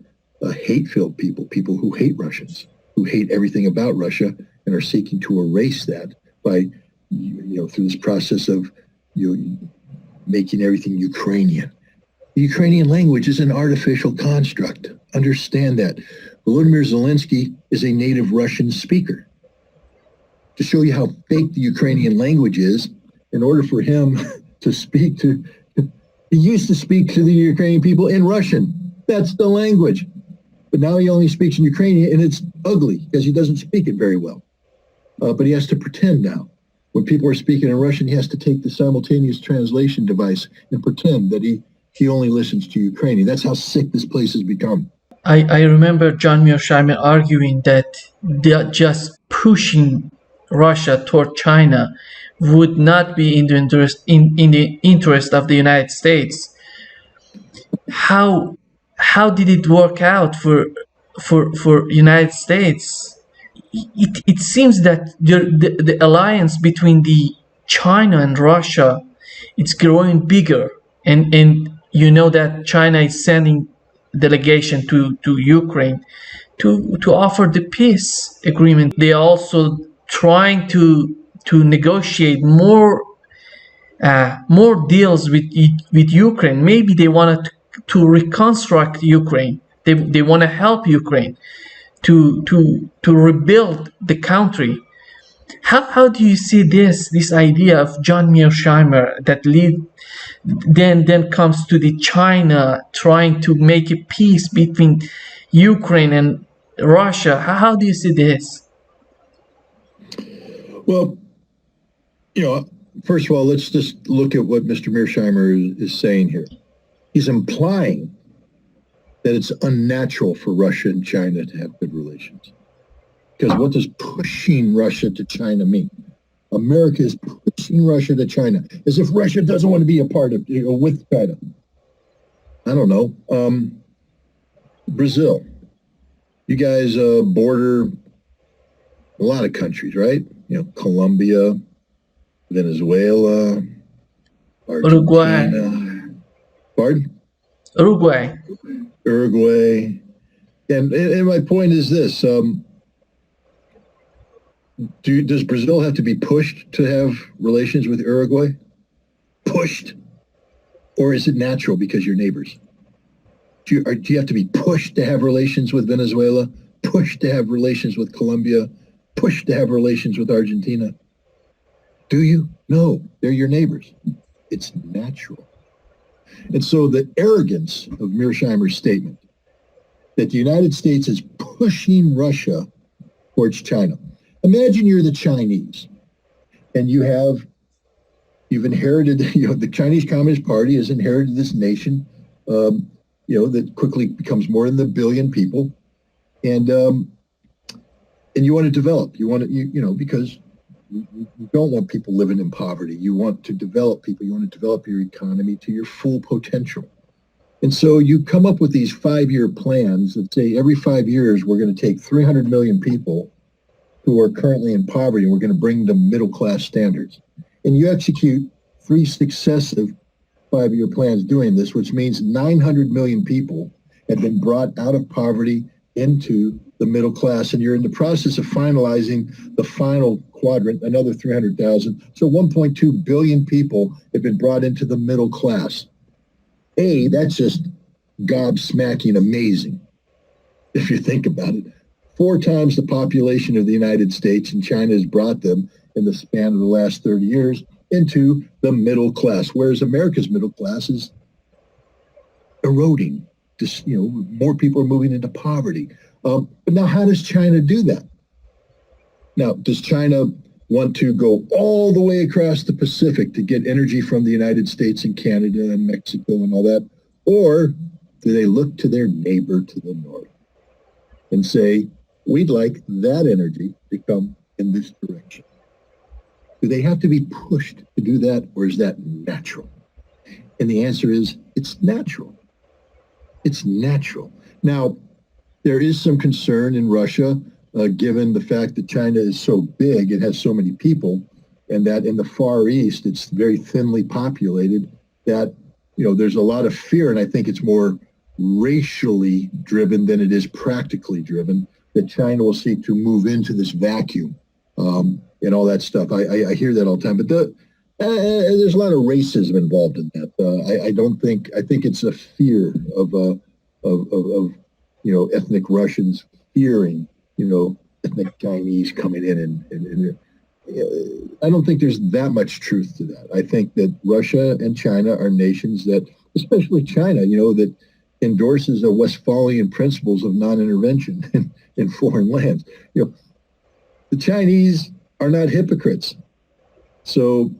Speaker 2: hate-filled people who hate Russians, who hate everything about Russia, and are seeking to erase that by, through this process of making everything Ukrainian. The Ukrainian language is an artificial construct. Understand that. Volodymyr Zelensky is a native Russian speaker. To show you how fake the Ukrainian language is, in order for him to speak to, he used to speak to the Ukrainian people in Russian. That's the language. But now he only speaks in Ukrainian, and it's ugly because he doesn't speak it very well. But he has to pretend now. When people are speaking in Russian, he has to take the simultaneous translation device and pretend that he only listens to Ukrainian. That's how sick this place has become.
Speaker 1: I remember John Mearsheimer arguing that just pushing Russia toward China would not be in the interest of the United States. How did it work out for United States? It seems that the alliance between the China and Russia, it's growing bigger, and that China is sending delegation to Ukraine to offer the peace agreement. They are also trying to negotiate more deals with Ukraine. Maybe they wanted to reconstruct Ukraine. They want to help Ukraine to rebuild the country. How do you see this idea of John Mearsheimer that then comes to the China trying to make a peace between Ukraine and Russia? How do you see this?
Speaker 2: Well, first of all, let's just look at what Mr. Mearsheimer is saying here. He's implying that it's unnatural for Russia and China to have good relations. Because what does pushing Russia to China mean? America is pushing Russia to China, as if Russia doesn't want to be a part of, with China. I don't know. Brazil. You guys border a lot of countries, right? Colombia, Venezuela, Argentina.
Speaker 1: Uruguay.
Speaker 2: Pardon?
Speaker 1: Uruguay.
Speaker 2: And my point is this. Does Brazil have to be pushed to have relations with Uruguay? Pushed? Or is it natural because you're neighbors? Do you have to be pushed to have relations with Venezuela? Pushed to have relations with Colombia? Pushed to have relations with Argentina? Do you? No, they're your neighbors. It's natural. And so the arrogance of Mearsheimer's statement that the United States is pushing Russia towards China. Imagine you're the Chinese and you've inherited, the Chinese Communist Party has inherited this nation, that quickly becomes more than 1 billion people. And you want to develop, because you don't want people living in poverty. You want to develop people. You want to develop your economy to your full potential. And so you come up with these 5-year plans that say every 5 years we're going to take 300 million people who are currently in poverty and we're going to bring them middle-class standards. And you execute 3 successive 5-year plans doing this, which means 900 million people have been brought out of poverty into the middle class. And you're in the process of finalizing the final quadrant, another 300,000. So 1.2 billion people have been brought into the middle class. That's just gobsmacking amazing, if you think about it. 4 times the population of the United States, and China has brought them in the span of the last 30 years into the middle class, whereas America's middle class is eroding. More people are moving into poverty. But now how does China do that? Now, does China want to go all the way across the Pacific to get energy from the United States and Canada and Mexico and all that? Or do they look to their neighbor to the north and say, we'd like that energy to come in this direction? Do they have to be pushed to do that, or is that natural? And the answer is, it's natural. It's natural. Now, there is some concern in Russia, given the fact that China is so big, it has so many people, and that in the Far East, it's very thinly populated, that, there's a lot of fear, and I think it's more racially driven than it is practically driven, that China will seek to move into this vacuum and all that stuff. I hear that all the time, but there's a lot of racism involved in that. I think it's a fear of ethnic Russians fearing, ethnic Chinese coming in and I don't think there's that much truth to that. I think that Russia and China are nations that, especially China, that endorses the Westphalian principles of non-intervention in foreign lands. The Chinese are not hypocrites. So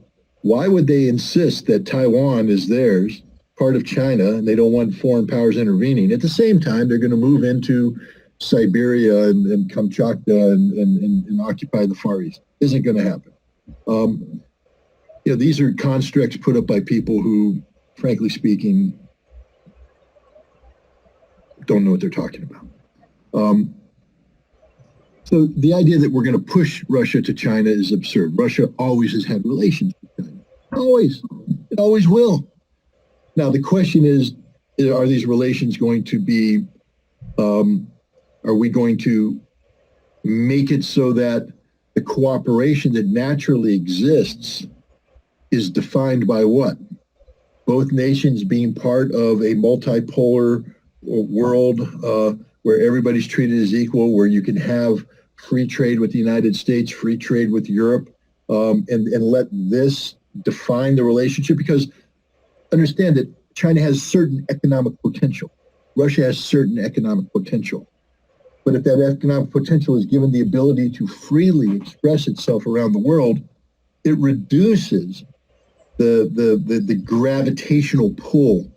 Speaker 2: why would they insist that Taiwan is theirs, part of China, and they don't want foreign powers intervening? At the same time, they're going to move into Siberia and Kamchatka and occupy the Far East. Isn't going to happen. These are constructs put up by people who, frankly speaking, don't know what they're talking about. So the idea that we're going to push Russia to China is absurd. Russia always has had relations with China. Always. It always will. Now, the question is, are these relations going to be, are we going to make it so that the cooperation that naturally exists is defined by what? Both nations being part of a multipolar world where everybody's treated as equal, where you can have free trade with the United States, free trade with Europe, and let this define the relationship? Because understand that China has certain economic potential. Russia has certain economic potential. But if that economic potential is given the ability to freely express itself around the world, it reduces the gravitational pull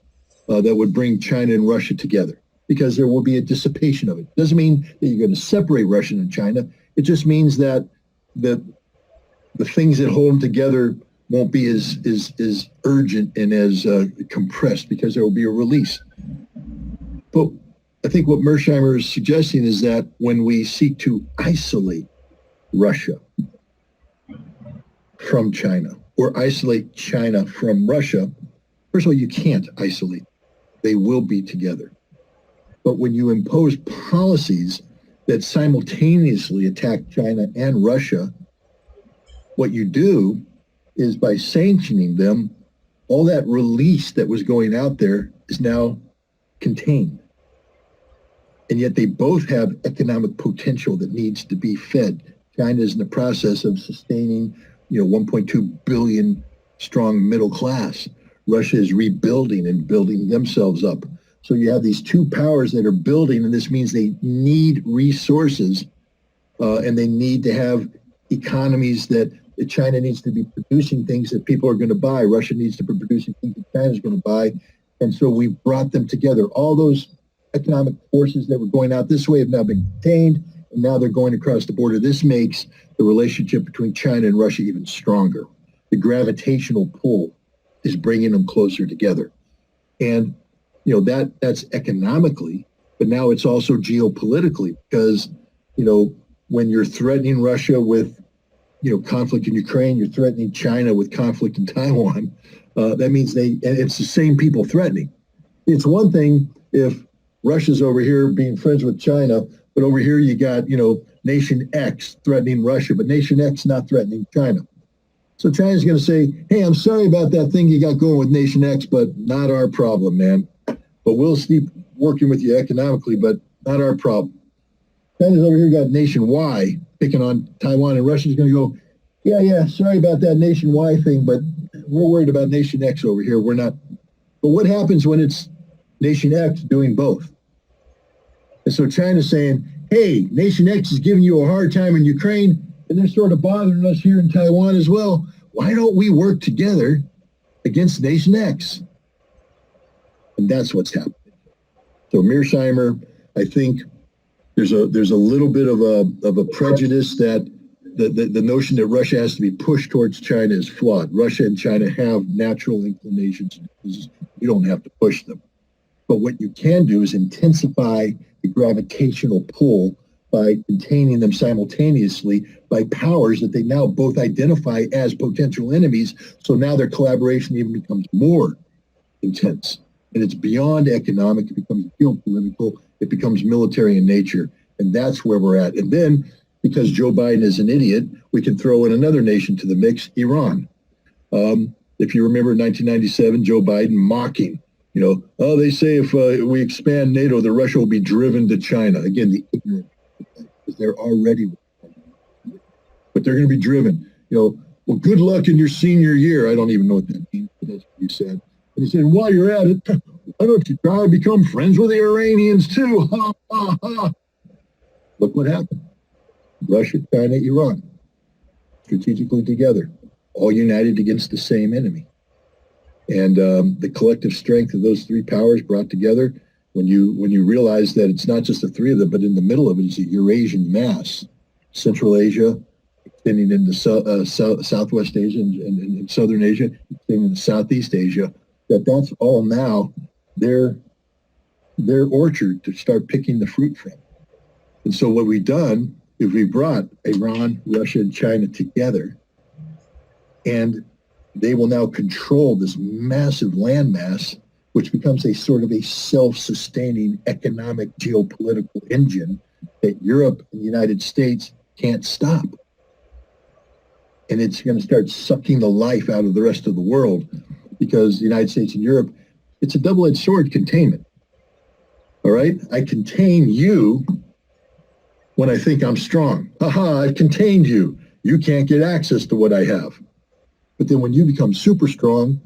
Speaker 2: that would bring China and Russia together, because there will be a dissipation of it. Doesn't mean that you're going to separate Russia and China. It just means that the things that hold them together won't be as urgent and as compressed, because there will be a release. But I think what Mearsheimer is suggesting is that when we seek to isolate Russia from China, or isolate China from Russia, first of all, you can't isolate. They will be together. But when you impose policies that simultaneously attack China and Russia, what you do is by sanctioning them, all that release that was going out there is now contained. And yet they both have economic potential that needs to be fed. China is in the process of sustaining, 1.2 billion strong middle class. Russia is rebuilding and building themselves up. So you have these two powers that are building, and this means they need resources, and they need to have economies that China needs to be producing things that people are going to buy. Russia needs to be producing things that China is going to buy. And so we've brought them together. All those economic forces that were going out this way have now been contained, and now they're going across the border. This makes the relationship between China and Russia even stronger. The gravitational pull is bringing them closer together. And, that's economically, but now it's also geopolitically because, when you're threatening Russia with, conflict in Ukraine, you're threatening China with conflict in Taiwan. That means and it's the same people threatening. It's one thing if Russia's over here being friends with China, but over here you got, nation X threatening Russia, but nation X not threatening China. So China's going to say, hey, I'm sorry about that thing you got going with nation X, but not our problem, man. But we'll keep working with you economically, but not our problem. China's over here got nation Y picking on Taiwan, and Russia's going to go, yeah, sorry about that nation Y thing, but we're worried about nation X over here. We're not. But what happens when it's nation X doing both? And so China's saying, hey, nation X is giving you a hard time in Ukraine, and they're sort of bothering us here in Taiwan as well. Why don't we work together against nation X? And that's what's happening. So Mearsheimer, I think there's a little bit of a prejudice that the notion that Russia has to be pushed towards China is flawed. Russia and China have natural inclinations. You don't have to push them. But what you can do is intensify the gravitational pull by containing them simultaneously by powers that they now both identify as potential enemies. So now their collaboration even becomes more intense. And it's beyond economic. It becomes geopolitical. It becomes military in nature. And that's where we're at. And then, because Joe Biden is an idiot, we can throw in another nation to the mix, Iran. If you remember 1997, Joe Biden mocking, they say if we expand NATO, that Russia will be driven to China. Again, the ignorant, because they're already, but they're going to be driven. Well, good luck in your senior year. I don't even know what that means, but that's what he said. And he said, while you're at it, why don't you try to become friends with the Iranians too? Ha, ha, ha. Look what happened. Russia, China, Iran, strategically together, all united against the same enemy. And the collective strength of those three powers brought together, when you realize that it's not just the three of them, but in the middle of it is a Eurasian mass, Central Asia, extending into Southwest Asia and Southern Asia, extending into Southeast Asia, that's all now their orchard to start picking the fruit from. And so what we've done is we brought Iran, Russia, and China together, and they will now control this massive landmass, which becomes a sort of a self-sustaining economic geopolitical engine that Europe and the United States can't stop. And it's going to start sucking the life out of the rest of the world, because the United States and Europe, it's a double-edged sword, containment. All right? I contain you when I think I'm strong. Aha, I've contained you. You can't get access to what I have. But then when you become super strong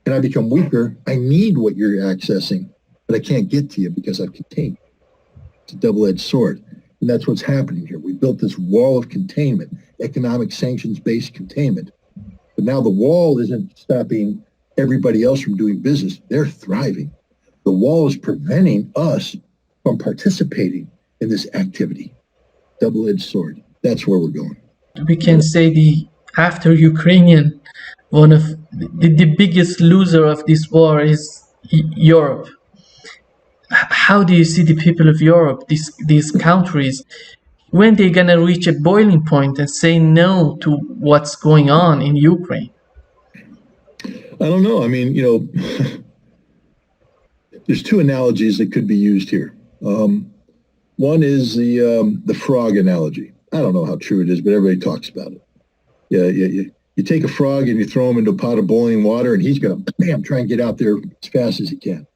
Speaker 2: and I become weaker, I need what you're accessing, but I can't get to you because I've contained you. It's a double-edged sword. And that's what's happening here. We built this wall of containment, economic sanctions-based containment. But now the wall isn't stopping everybody else from doing business. They're thriving. The wall is preventing us from participating in this activity. Double-edged sword. That's where we're going.
Speaker 1: We can say after Ukrainian, one of the biggest loser of this war is Europe. How do you see the people of Europe, these countries, when they're gonna reach a boiling point and say no to what's going on in Ukraine?
Speaker 2: I don't know. I mean, there's two analogies that could be used here. One is the frog analogy. I don't know how true it is, but everybody talks about it. Yeah, you take a frog and you throw him into a pot of boiling water, and he's going to bam try and get out there as fast as he can.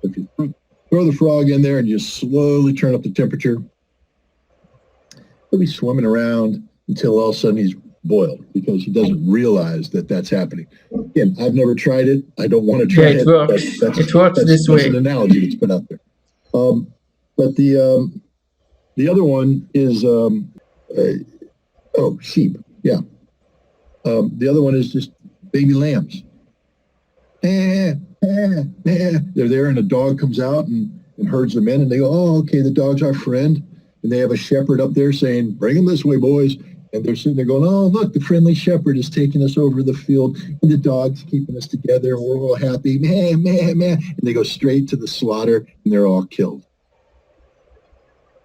Speaker 2: If you throw the frog in there and you slowly turn up the temperature, he'll be swimming around until all of a sudden he's boiled because he doesn't realize that that's happening. Again, I've never tried it. I don't want to
Speaker 1: Yeah,
Speaker 2: try
Speaker 1: it
Speaker 2: it, but
Speaker 1: works. It works this
Speaker 2: that's an
Speaker 1: way.
Speaker 2: analogy that's put out there. But the other one is sheep. Yeah. The other one is just baby lambs. They're there, and a dog comes out and herds them in, and they go, "Oh, okay, the dog's our friend." And they have a shepherd up there saying, "Bring them this way, boys." And they're sitting there going, "Oh, look, the friendly shepherd is taking us over the field, and the dog's keeping us together, and we're all happy, man, man, man." And they go straight to the slaughter, and they're all killed.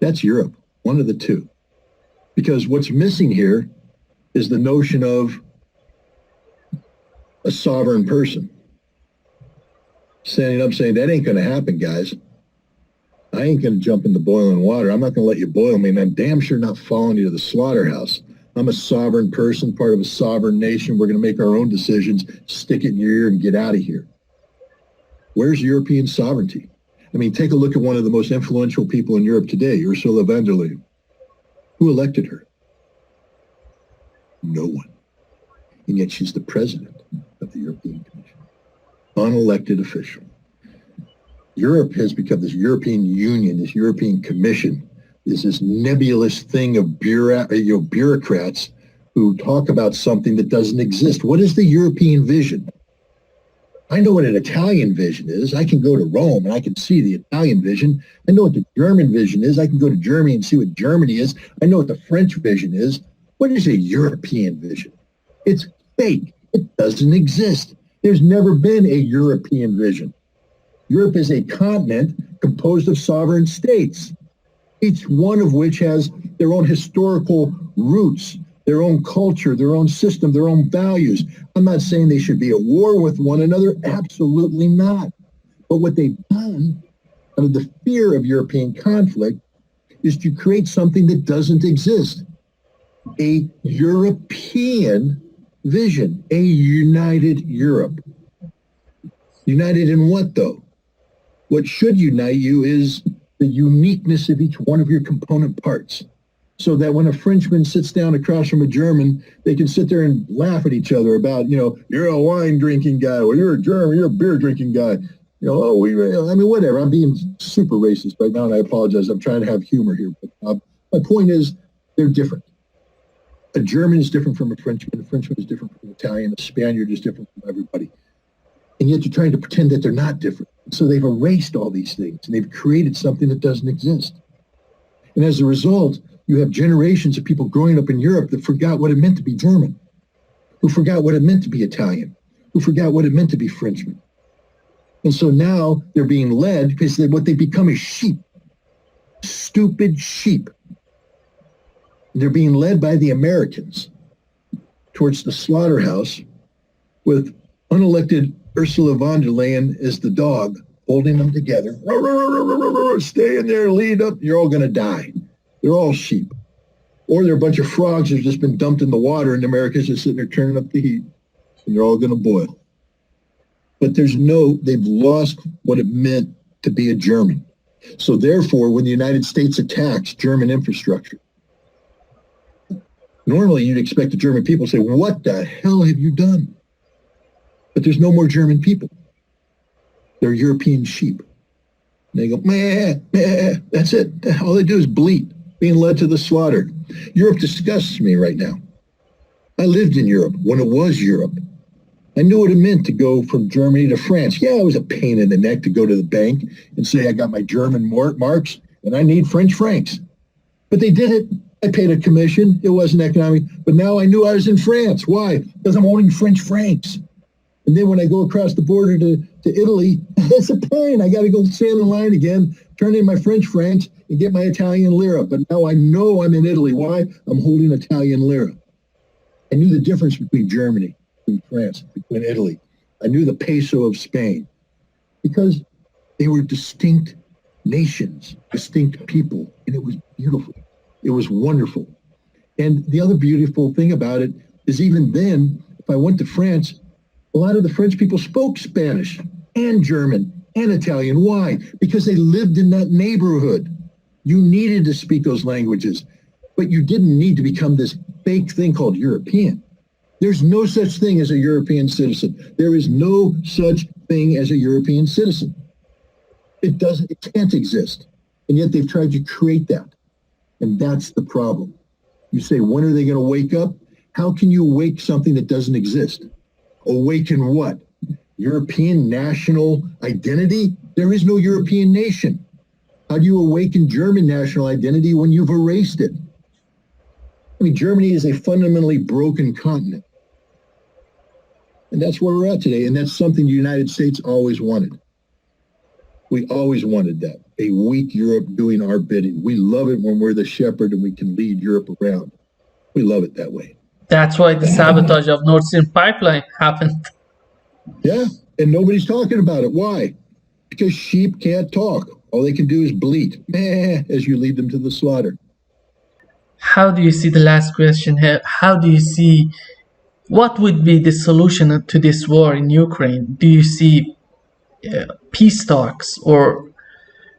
Speaker 2: That's Europe, one of the two. Because what's missing here is the notion of a sovereign person standing up saying, "That ain't going to happen, guys. I ain't going to jump into boiling water. I'm not going to let you boil me, and I'm damn sure not following you to the slaughterhouse. I'm a sovereign person, part of a sovereign nation. We're going to make our own decisions, stick it in your ear and get out of here." Where's European sovereignty? I mean, take a look at one of the most influential people in Europe today, Ursula von der Leyen. Who elected her? No one. And yet she's the president of the European Commission. Unelected official. Europe has become this European Union, this European Commission, is this nebulous thing of bureaucrats who talk about something that doesn't exist. What is the European vision? I know what an Italian vision is. I can go to Rome and I can see the Italian vision. I know what the German vision is. I can go to Germany and see what Germany is. I know what the French vision is. What is a European vision? It's fake. It doesn't exist. There's never been a European vision. Europe is a continent composed of sovereign states, each one of which has their own historical roots, their own culture, their own system, their own values. I'm not saying they should be at war with one another. Absolutely not. But what they've done out of the fear of European conflict is to create something that doesn't exist. A European vision, a united Europe. United in what, though? What should unite you is the uniqueness of each one of your component parts. So that when a Frenchman sits down across from a German, they can sit there and laugh at each other about, you're a wine drinking guy, or you're a German, you're a beer drinking guy. Whatever. I'm being super racist right now, and I apologize. I'm trying to have humor here. But my point is, they're different. A German is different from a Frenchman. A Frenchman is different from an Italian. A Spaniard is different from everybody. And yet you're trying to pretend that they're not different. So they've erased all these things, and they've created something that doesn't exist. And as a result, you have generations of people growing up in Europe that forgot what it meant to be German, who forgot what it meant to be Italian, who forgot what it meant to be Frenchman. And so now they're being led because what they become is sheep, stupid sheep. They're being led by the Americans towards the slaughterhouse with unelected Ursula von der Leyen as the dog holding them together. Stay in there, lead up. You're all going to die. They're all sheep. Or they're a bunch of frogs that have just been dumped in the water, and America's just sitting there turning up the heat, and they're all going to boil. But they've lost what it meant to be a German. So therefore, when the United States attacks German infrastructure, normally you'd expect the German people to say, "What the hell have you done?" But there's no more German people. They're European sheep. And they go, meh, meh, that's it. All they do is bleat, being led to the slaughter. Europe disgusts me right now. I lived in Europe when it was Europe. I knew what it meant to go from Germany to France. Yeah, it was a pain in the neck to go to the bank and say, "I got my German marks and I need French francs." But they did it. I paid a commission. It wasn't economic. But now I knew I was in France. Why? Because I'm owning French francs. And then when I go across the border to Italy, it's a pain. I got to go stand in line again, turn in my French francs, and get my Italian lira. But now I know I'm in Italy. Why? I'm holding Italian lira. I knew the difference between Germany, between France, between Italy. I knew the peso of Spain because they were distinct nations, distinct people, and it was beautiful. It was wonderful. And the other beautiful thing about it is even then, if I went to France, a lot of the French people spoke Spanish and German and Italian. Why? Because they lived in that neighborhood. You needed to speak those languages, but you didn't need to become this fake thing called European. There's no such thing as a European citizen. There is no such thing as a European citizen. It can't exist. And yet they've tried to create that. And that's the problem. You say, when are they going to wake up? How can you awake something that doesn't exist? Awaken what? European national identity? There is no European nation. How do you awaken German national identity when you've erased it? I mean, Germany is a fundamentally broken continent. And that's where we're at today. And that's something the United States always wanted. We always wanted that. A weak Europe doing our bidding. We love it when we're the shepherd and we can lead Europe around. We love it that way.
Speaker 1: That's why the sabotage of Nord Stream pipeline happened.
Speaker 2: Yeah, and nobody's talking about it. Why? Because sheep can't talk. All they can do is bleat, meh, as you lead them to the slaughter.
Speaker 1: How do you see the last question here? How do you see what would be the solution to this war in Ukraine? Do you see peace talks or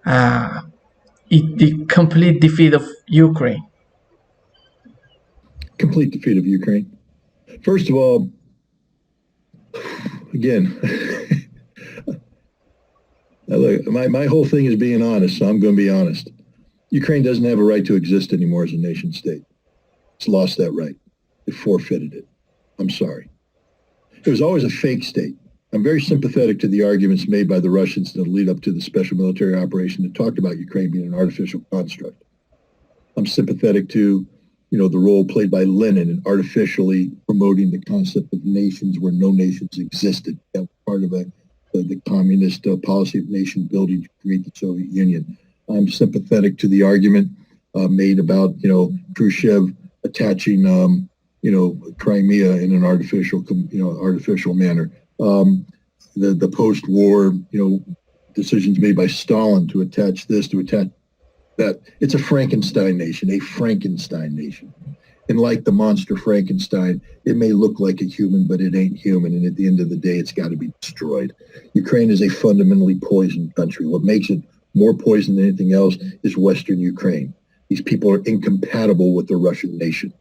Speaker 1: the complete defeat of Ukraine?
Speaker 2: Complete defeat of Ukraine. First of all, again, look, my whole thing is being honest, so I'm going to be honest. Ukraine doesn't have a right to exist anymore as a nation state. It's lost that right. It forfeited it. I'm sorry. It was always a fake state. I'm very sympathetic to the arguments made by the Russians in the lead up to the special military operation that talked about Ukraine being an artificial construct. I'm sympathetic to, the role played by Lenin in artificially promoting the concept of nations where no nations existed. That was part of the communist policy of nation building to create the Soviet Union. I'm sympathetic to the argument made about, Khrushchev attaching, Crimea in an artificial manner. The post-war, decisions made by Stalin to attach this, to attach that. It's a Frankenstein nation, a Frankenstein nation. And like the monster Frankenstein, it may look like a human, but it ain't human. And at the end of the day, it's got to be destroyed. Ukraine is a fundamentally poisoned country. What makes it more poison than anything else is Western Ukraine. These people are incompatible with the Russian nation.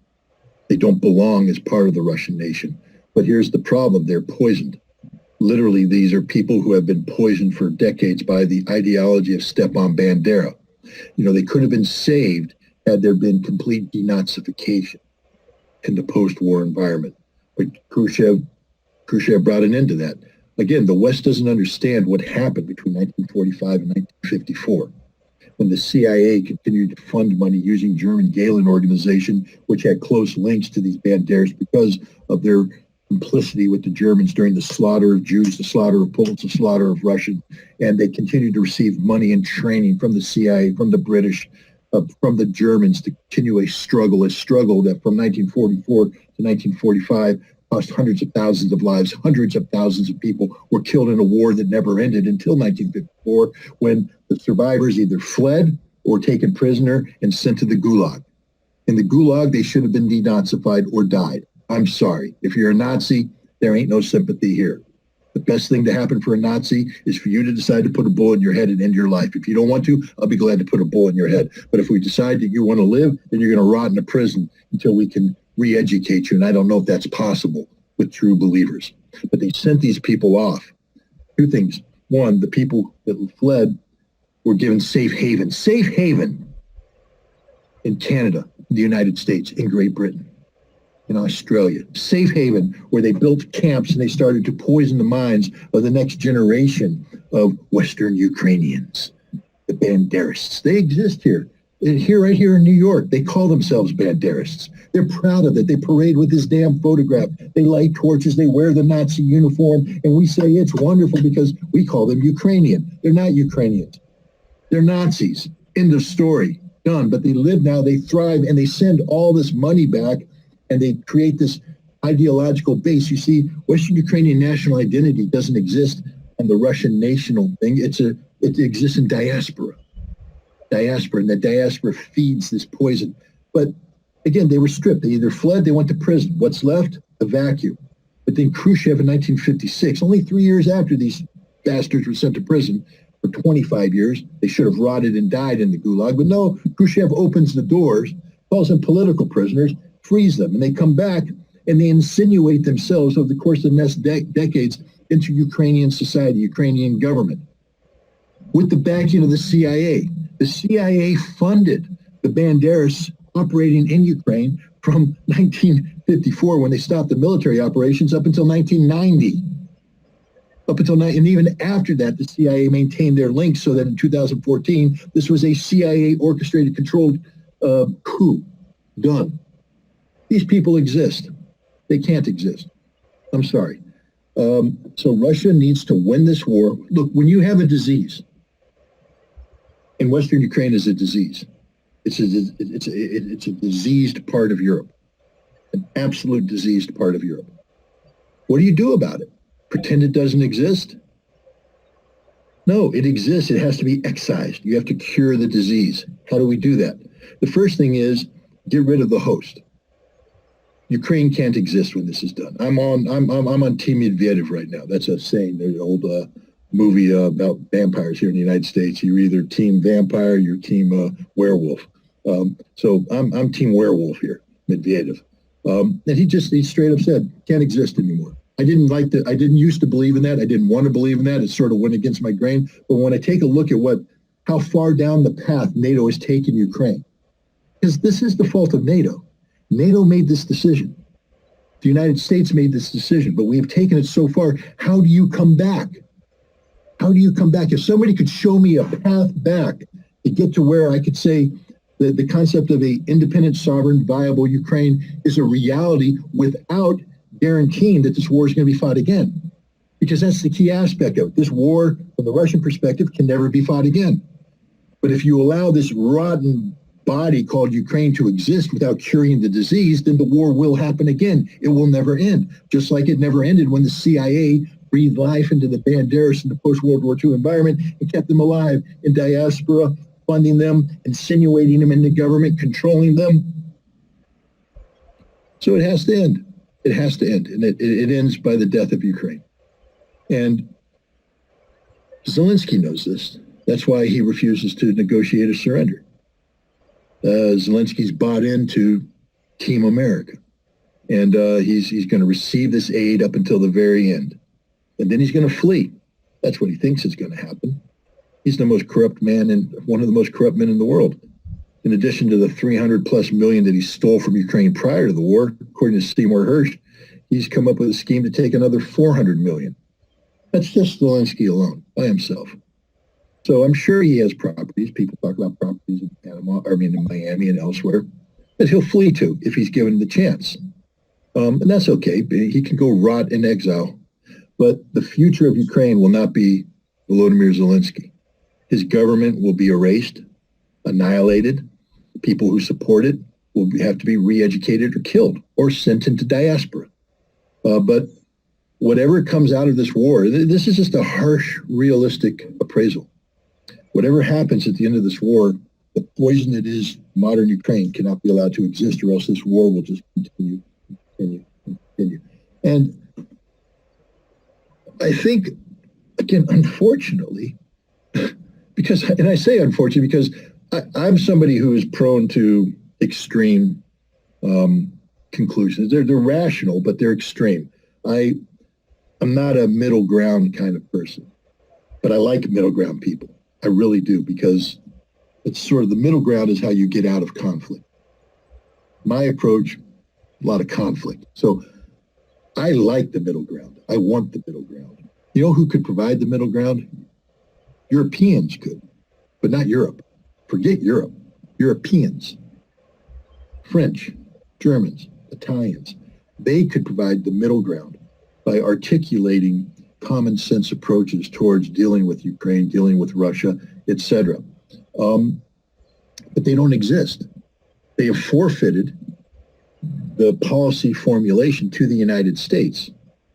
Speaker 2: They don't belong as part of the Russian nation. But here's the problem. They're poisoned. Literally, these are people who have been poisoned for decades by the ideology of Stepan Bandera. They could have been saved had there been complete denazification in the post-war environment. But Khrushchev brought an end to that. Again, the West doesn't understand what happened between 1945 and 1954, when the CIA continued to fund money using German Gehlen organization, which had close links to these Banderas because of their complicity with the Germans during the slaughter of Jews, the slaughter of Poles, the slaughter of Russians. And they continued to receive money and training from the CIA, from the British, from the Germans to continue a struggle that from 1944 to 1945 cost hundreds of thousands of lives. Hundreds of thousands of people were killed in a war that never ended until 1954, when the survivors either fled or taken prisoner and sent to the Gulag. In the Gulag, they should have been denazified or died. I'm sorry. If you're a Nazi, there ain't no sympathy here. The best thing to happen for a Nazi is for you to decide to put a bullet in your head and end your life. If you don't want to, I'll be glad to put a bullet in your head. But if we decide that you want to live, then you're going to rot in a prison until we can re-educate you. And I don't know if that's possible with true believers. But they sent these people off. Two things. One, the people that fled were given safe haven in Canada, the United States, in Great Britain, in Australia. Safe haven, where they built camps and they started to poison the minds of the next generation of Western Ukrainians, the Banderists. They exist here. Right here in New York. They call themselves Banderists. They're proud of it. They parade with this damn photograph. They light torches. They wear the Nazi uniform. And we say it's wonderful because we call them Ukrainian. They're not Ukrainians. They're Nazis. End of story. Done. But they live now. They thrive. And they send all this money back. And they create this ideological base. You see, Western Ukrainian national identity doesn't exist on the Russian national thing. It exists in diaspora. diaspora, and the diaspora feeds this poison. But again, they were stripped. They either fled, they went to prison. What's left? A vacuum. But then Khrushchev in 1956, only 3 years after these bastards were sent to prison for 25 years, they should have rotted and died in the gulag. But no, Khrushchev opens the doors, calls them political prisoners, frees them, and they come back and they insinuate themselves over the course of the next decades into Ukrainian society, Ukrainian government, with the backing of the CIA. The CIA funded the Banderas operating in Ukraine from 1954, when they stopped the military operations, up until 1990. And even after that, the CIA maintained their links so that in 2014, this was a CIA orchestrated, controlled coup done. These people exist. They can't exist. I'm sorry. So Russia needs to win this war. Look, when you have a disease, and Western Ukraine is a disease. It's a diseased part of Europe, an absolute diseased part of Europe. What do you do about it? Pretend it doesn't exist? No, it exists. It has to be excised. You have to cure the disease. How do we do that? The first thing is get rid of the host. Ukraine can't exist when this is done. I'm on Team Medvedev right now. That's a saying. There's an old movie about vampires here in the United States. You're either team vampire, you're team werewolf. So I'm team werewolf here, Medvedev. And he straight up said, can't exist anymore. I didn't used to believe in that. I didn't want to believe in that. It sort of went against my grain. But when I take a look at how far down the path NATO has taken Ukraine, because this is the fault of NATO. NATO made this decision. The United States made this decision, but we have taken it so far. How do you come back? How do you come back? If somebody could show me a path back to get to where I could say that the concept of a independent, sovereign, viable Ukraine is a reality without guaranteeing that this war is going to be fought again. Because that's the key aspect of it. This war, from the Russian perspective, can never be fought again. But if you allow this rotten body called Ukraine to exist without curing the disease, then the war will happen again. It will never end. Just like it never ended when the CIA breathed life into the Banderas in the post-World War II environment and kept them alive in diaspora, funding them, insinuating them into government, controlling them. So it has to end. It has to end. And it ends by the death of Ukraine. And Zelensky knows this. That's why he refuses to negotiate a surrender. Zelensky's bought into Team America. And he's going to receive this aid up until the very end. And then he's going to flee. That's what he thinks is going to happen. He's the most corrupt man and one of the most corrupt men in the world. In addition to the 300 plus million that he stole from Ukraine prior to the war, according to Seymour Hersh, he's come up with a scheme to take another 400 million. That's just Zelensky alone by himself. So I'm sure he has properties. People talk about properties in Miami and elsewhere that he'll flee to if he's given the chance. And that's okay. He can go rot in exile. But the future of Ukraine will not be Volodymyr Zelensky. His government will be erased, annihilated. People who support it will have to be re-educated or killed or sent into diaspora. But whatever comes out of this war, this is just a harsh, realistic appraisal. Whatever happens at the end of this war, the poison that is modern Ukraine cannot be allowed to exist, or else this war will just continue. And I think, again, unfortunately, and I say unfortunately because I'm somebody who is prone to extreme conclusions. They're rational, but they're extreme. I'm not a middle ground kind of person, but I like middle ground people. I really do, because it's sort of the middle ground is how you get out of conflict. My approach, a lot of conflict. So I like the middle ground. I want the middle ground. You know who could provide the middle ground? Europeans could, but not Europe. Forget Europe. Europeans, French, Germans, Italians, they could provide the middle ground by articulating common sense approaches towards dealing with Ukraine, dealing with Russia, etc. But they don't exist. They have forfeited the policy formulation to the United States.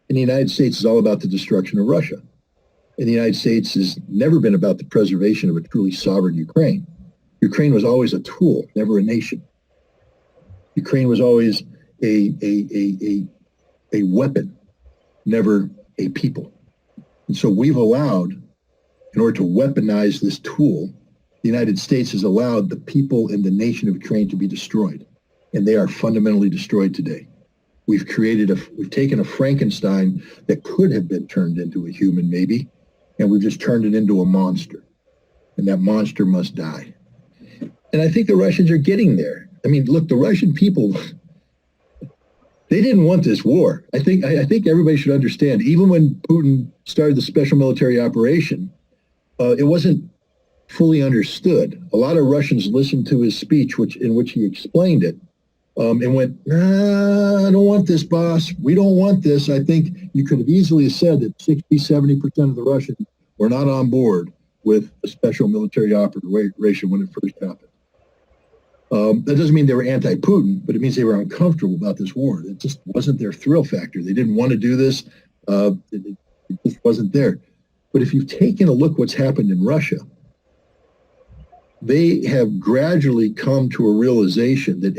Speaker 2: And the United States is all about the destruction of Russia. And the United States has never been about the preservation of a truly sovereign Ukraine. Ukraine was always a tool, never a nation. Ukraine was always a weapon, never a people. And so we've allowed, in order to weaponize this tool, the United States has allowed the people in the nation of Ukraine to be destroyed. And they are fundamentally destroyed today. We've taken a Frankenstein that could have been turned into a human maybe, and we've just turned it into a monster. And that monster must die. And I think the Russians are getting there. I mean, look, the Russian people, they didn't want this war. I think everybody should understand, even when Putin started the special military operation, it wasn't fully understood. A lot of Russians listened to his speech, in which he explained it, and went, nah, I don't want this, boss. We don't want this. I think you could have easily said that 60, 70% of the Russians were not on board with a special military operation when it first happened. That doesn't mean they were anti-Putin, but it means they were uncomfortable about this war. It just wasn't their thrill factor. They didn't want to do this. It just wasn't there. But if you've taken a look what's happened in Russia, they have gradually come to a realization that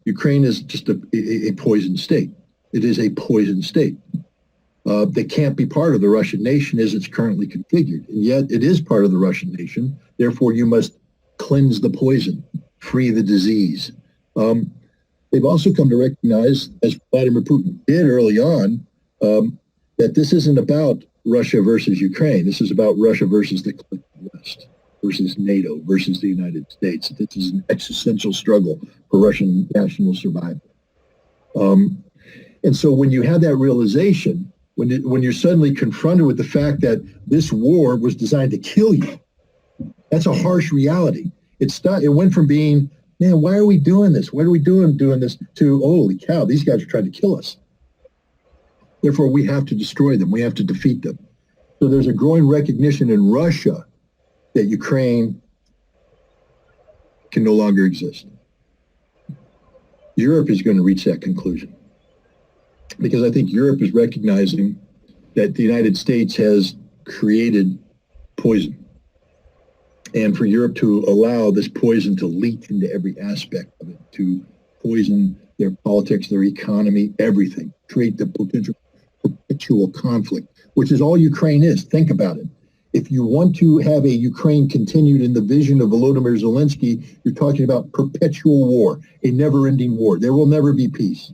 Speaker 2: Ukraine is just a poison state. It is a poison state. They can't be part of the Russian nation as it's currently configured. And yet it is part of the Russian nation. Therefore, you must cleanse the poison, free the disease. They've also come to recognize, as Vladimir Putin did early on, that this isn't about Russia versus Ukraine. This is about Russia versus the West, versus NATO, versus the United States. This is an existential struggle for Russian national survival. And so when you have that realization, when you're suddenly confronted with the fact that this war was designed to kill you, that's a harsh reality. It went from being, man, why are we doing this? What are we doing this? To, holy cow, these guys are trying to kill us. Therefore, we have to destroy them. We have to defeat them. So there's a growing recognition in Russia that Ukraine can no longer exist. Europe is going to reach that conclusion, because I think Europe is recognizing that the United States has created poison. And for Europe to allow this poison to leak into every aspect of it, to poison their politics, their economy, everything, create the potential perpetual conflict, which is all Ukraine is. Think about it. If you want to have a Ukraine continued in the vision of Volodymyr Zelensky, you're talking about perpetual war, a never-ending war. There will never be peace,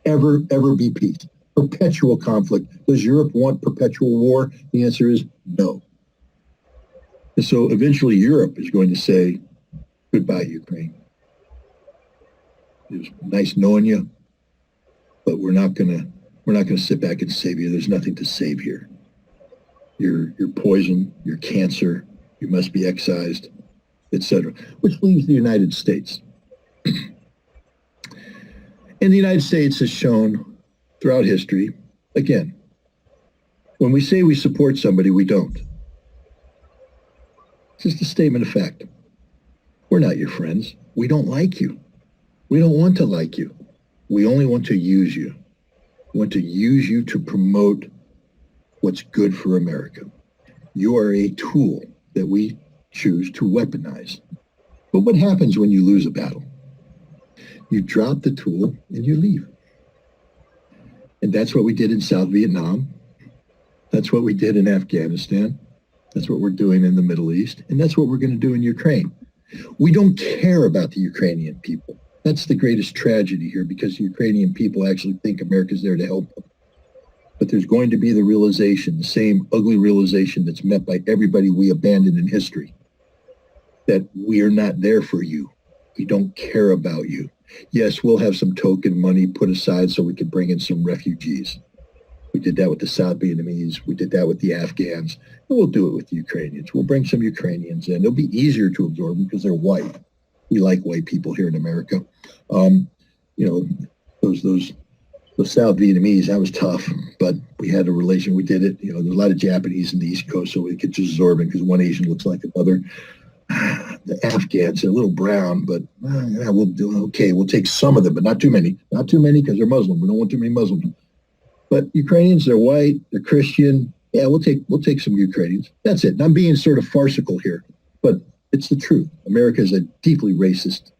Speaker 2: ever be peace. Perpetual conflict. Does Europe want perpetual war? The answer is no. And so eventually Europe is going to say, goodbye, Ukraine. It was nice knowing you, but we're not going to sit back and save you. There's nothing to save here. You're poison, you're cancer, you must be excised, etc. Which leaves the United States. And the United States has shown throughout history, again, when we say we support somebody, we don't. It's just a statement of fact. We're not your friends. We don't like you. We don't want to like you. We only want to use you. We want to use you to promote what's good for America. You are a tool that we choose to weaponize. But what happens when you lose a battle? You drop the tool and you leave. And that's what we did in South Vietnam. That's what we did in Afghanistan. That's what we're doing in the Middle East. And that's what we're going to do in Ukraine. We don't care about the Ukrainian people. That's the greatest tragedy here, because the Ukrainian people actually think America's there to help them. But there's going to be the realization, the same ugly realization that's met by everybody we abandoned in history, that we are not there for you. We don't care about you. Yes, we'll have some token money put aside so we could bring in some refugees. We did that with the South Vietnamese. We did that with the Afghans. And we'll do it with the Ukrainians. We'll bring some Ukrainians in. It'll be easier to absorb them because they're white. We like white people here in America. Those South Vietnamese, that was tough, but we had a relation. We did it. There's a lot of Japanese in the East Coast, so we could just absorb it because one Asian looks like another. The Afghans, they're a little brown, but we'll do okay. We'll take some of them, but not too many. Not too many because they're Muslim. We don't want too many Muslims. But Ukrainians, they're white, they're Christian. Yeah, we'll take some Ukrainians. That's it. And I'm being sort of farcical here, but It's the truth. America is a deeply racist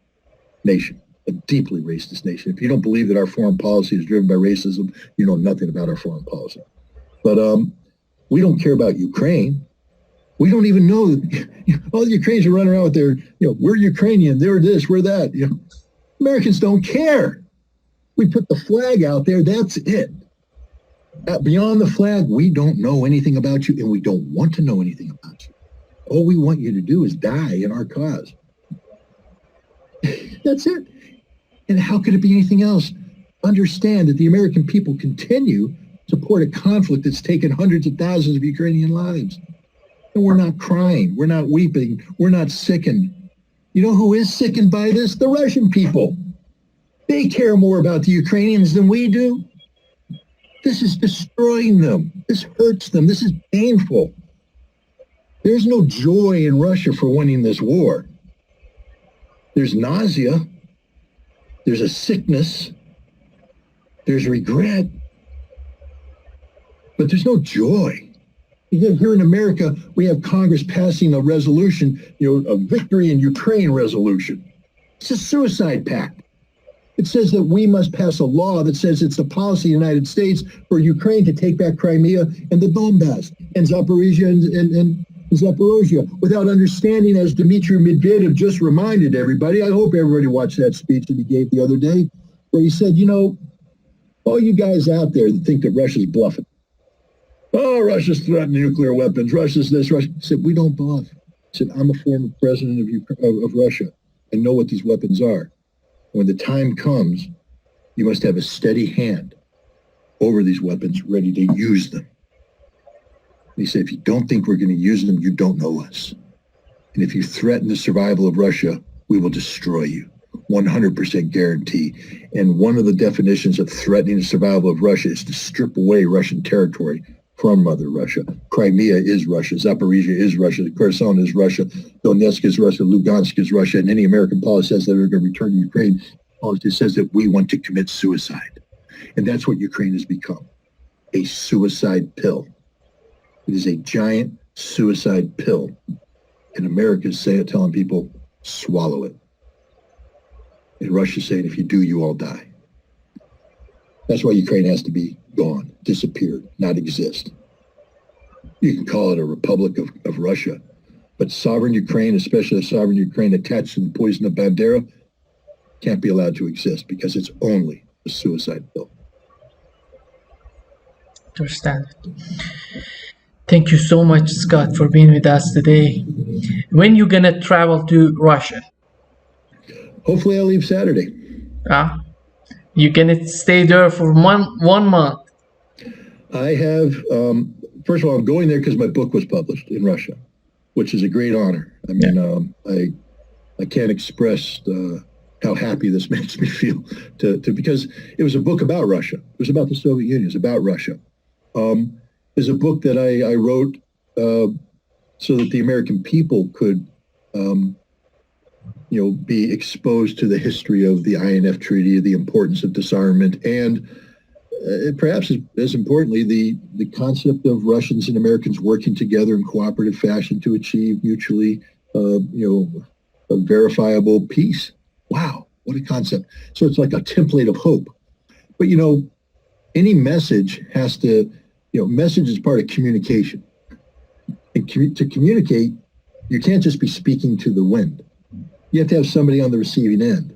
Speaker 2: nation, a deeply racist nation. If you don't believe that our foreign policy is driven by racism, you know nothing about our foreign policy. But we don't care about Ukraine. We don't even know that all the Ukrainians are running around with their, we're Ukrainian, they're this, we're that. Americans don't care. We put the flag out there, that's it. Beyond the flag, we don't know anything about you, and we don't want to know anything about you. All we want you to do is die in our cause. That's it. And how could it be anything else? Understand that the American people continue to support a conflict that's taken hundreds of thousands of Ukrainian lives. And we're not crying. We're not weeping. We're not sickened. You know who is sickened by this? The Russian people. They care more about the Ukrainians than we do. This is destroying them. This hurts them. This is painful. There's no joy in Russia for winning this war. There's nausea. There's a sickness. There's regret. But there's no joy. Here in America, we have Congress passing a resolution, a victory in Ukraine resolution. It's a suicide pact. It says that we must pass a law that says it's the policy of the United States for Ukraine to take back Crimea and the Donbass and Zaporizhia and Zaporozhia without understanding, as Dmitry Medvedev just reminded everybody. I hope everybody watched that speech that he gave the other day, where he said, all you guys out there that think that Russia's bluffing. Oh, Russia's threatening nuclear weapons. Russia's this, Russia. He said, we don't bluff. He said, I'm a former president of Russia. I know what these weapons are. When the time comes, you must have a steady hand over these weapons, ready to use them. And he said, if you don't think we're going to use them, you don't know us. And if you threaten the survival of Russia, we will destroy you. 100% guarantee. And one of the definitions of threatening the survival of Russia is to strip away Russian territory from Mother Russia. Crimea is Russia. Zaporizhia is Russia. Kherson is Russia. Donetsk is Russia. Lugansk is Russia. And any American policy says that they're going to return to Ukraine. Policy says that we want to commit suicide. And that's what Ukraine has become. A suicide pill. It is a giant suicide pill. And America is telling people, swallow it. And Russia's saying, if you do, you all die. That's why Ukraine has to be gone, disappeared, not exist. You can call it a republic of Russia, but sovereign Ukraine, especially a sovereign Ukraine attached to the poison of Bandera, can't be allowed to exist because it's only a suicide pill.
Speaker 1: Understand. Thank you so much, Scott, for being with us today. When you gonna travel to Russia?
Speaker 2: Hopefully I'll leave Saturday.
Speaker 1: You can stay there for one month.
Speaker 2: I have, first of all, I'm going there because my book was published in Russia, which is a great honor. I mean, I can't express how happy this makes me feel because it was a book about Russia. It was about the Soviet Union. It was about Russia. It's a book that I wrote so that the American people could be exposed to the history of the INF Treaty, the importance of disarmament, and perhaps as importantly, the concept of Russians and Americans working together in cooperative fashion to achieve mutually, a verifiable peace. Wow, what a concept. So it's like a template of hope. But, any message has to, message is part of communication. And to communicate, you can't just be speaking to the wind. You have to have somebody on the receiving end.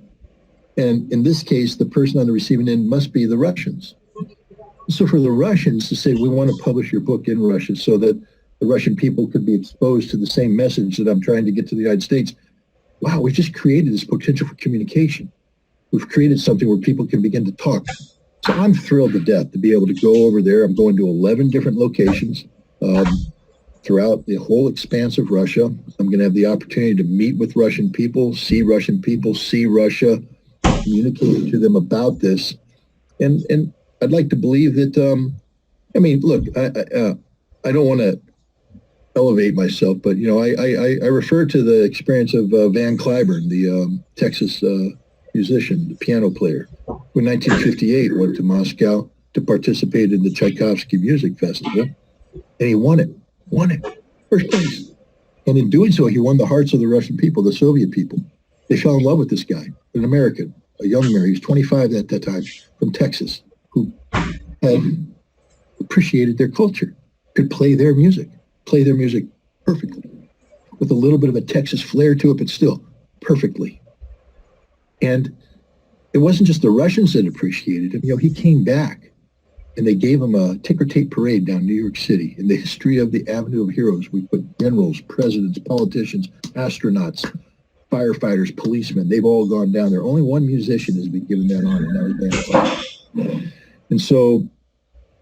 Speaker 2: And in this case, the person on the receiving end must be the Russians. So for the Russians to say, we want to publish your book in Russia so that the Russian people could be exposed to the same message that I'm trying to get to the United States. Wow, we've just created this potential for communication. We've created something where people can begin to talk. So I'm thrilled to death to be able to go over there. I'm going to 11 different locations throughout the whole expanse of Russia. I'm going to have the opportunity to meet with Russian people, see Russia, communicate to them about this. And I'd like to believe that, look, I don't want to elevate myself, but, I refer to the experience of Van Cliburn, the Texas musician, the piano player, who in 1958 went to Moscow to participate in the Tchaikovsky Music Festival, and he won it, first place. And in doing so, he won the hearts of the Russian people, the Soviet people. They fell in love with this guy, an American, a young American. He was 25 at that time, from Texas, who had appreciated their culture, could play their music perfectly, with a little bit of a Texas flair to it, but still perfectly. And it wasn't just the Russians that appreciated him. You know, he came back and they gave him a ticker tape parade down in New York City. In the history of the Avenue of Heroes, we put generals, presidents, politicians, astronauts, firefighters, policemen. They've all gone down there. Only one musician has been given that honor, and that was Van Cliburn. And so,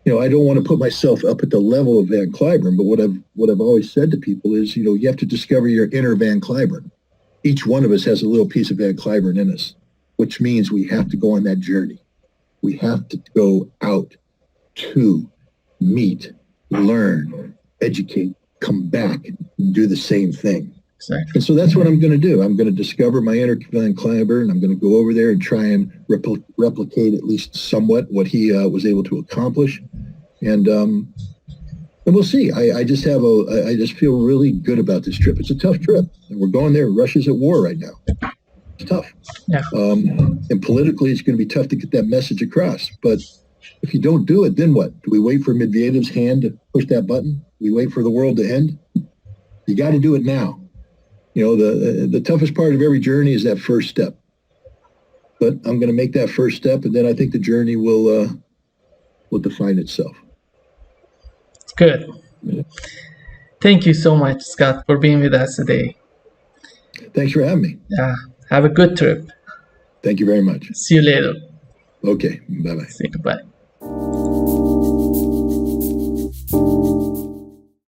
Speaker 2: you know, I don't want to put myself up at the level of Van Cliburn, but what I've always said to people is, you know, you have to discover your inner Van Cliburn. Each one of us has a little piece of Van Cliburn in us, which means we have to go on that journey. We have to go out to meet, learn, educate, come back, and do the same thing.
Speaker 1: Exactly.
Speaker 2: And so that's what I'm going to do. I'm going to discover my inner Van Cliburn. I'm going to go over there and try and replicate at least somewhat what he was able to accomplish. And we'll see. I just feel really good about this trip. It's a tough trip, and we're going there. Russia's at war right now. It's tough.
Speaker 1: Yeah.
Speaker 2: And politically, it's going to be tough to get that message across. But if you don't do it, then what? Do we wait for Medvedev's hand to push that button? Do we wait for the world to end? You got to do it now. You know, the toughest part of every journey is that first step. But I'm going to make that first step, and then I think the journey will define itself.
Speaker 1: Good.
Speaker 2: Yeah.
Speaker 1: Thank you so much, Scott, for being with us today.
Speaker 2: Thanks for having me.
Speaker 1: Yeah. Have a good trip.
Speaker 2: Thank you very much.
Speaker 1: See you later.
Speaker 2: Okay. Bye-bye.
Speaker 1: Say goodbye.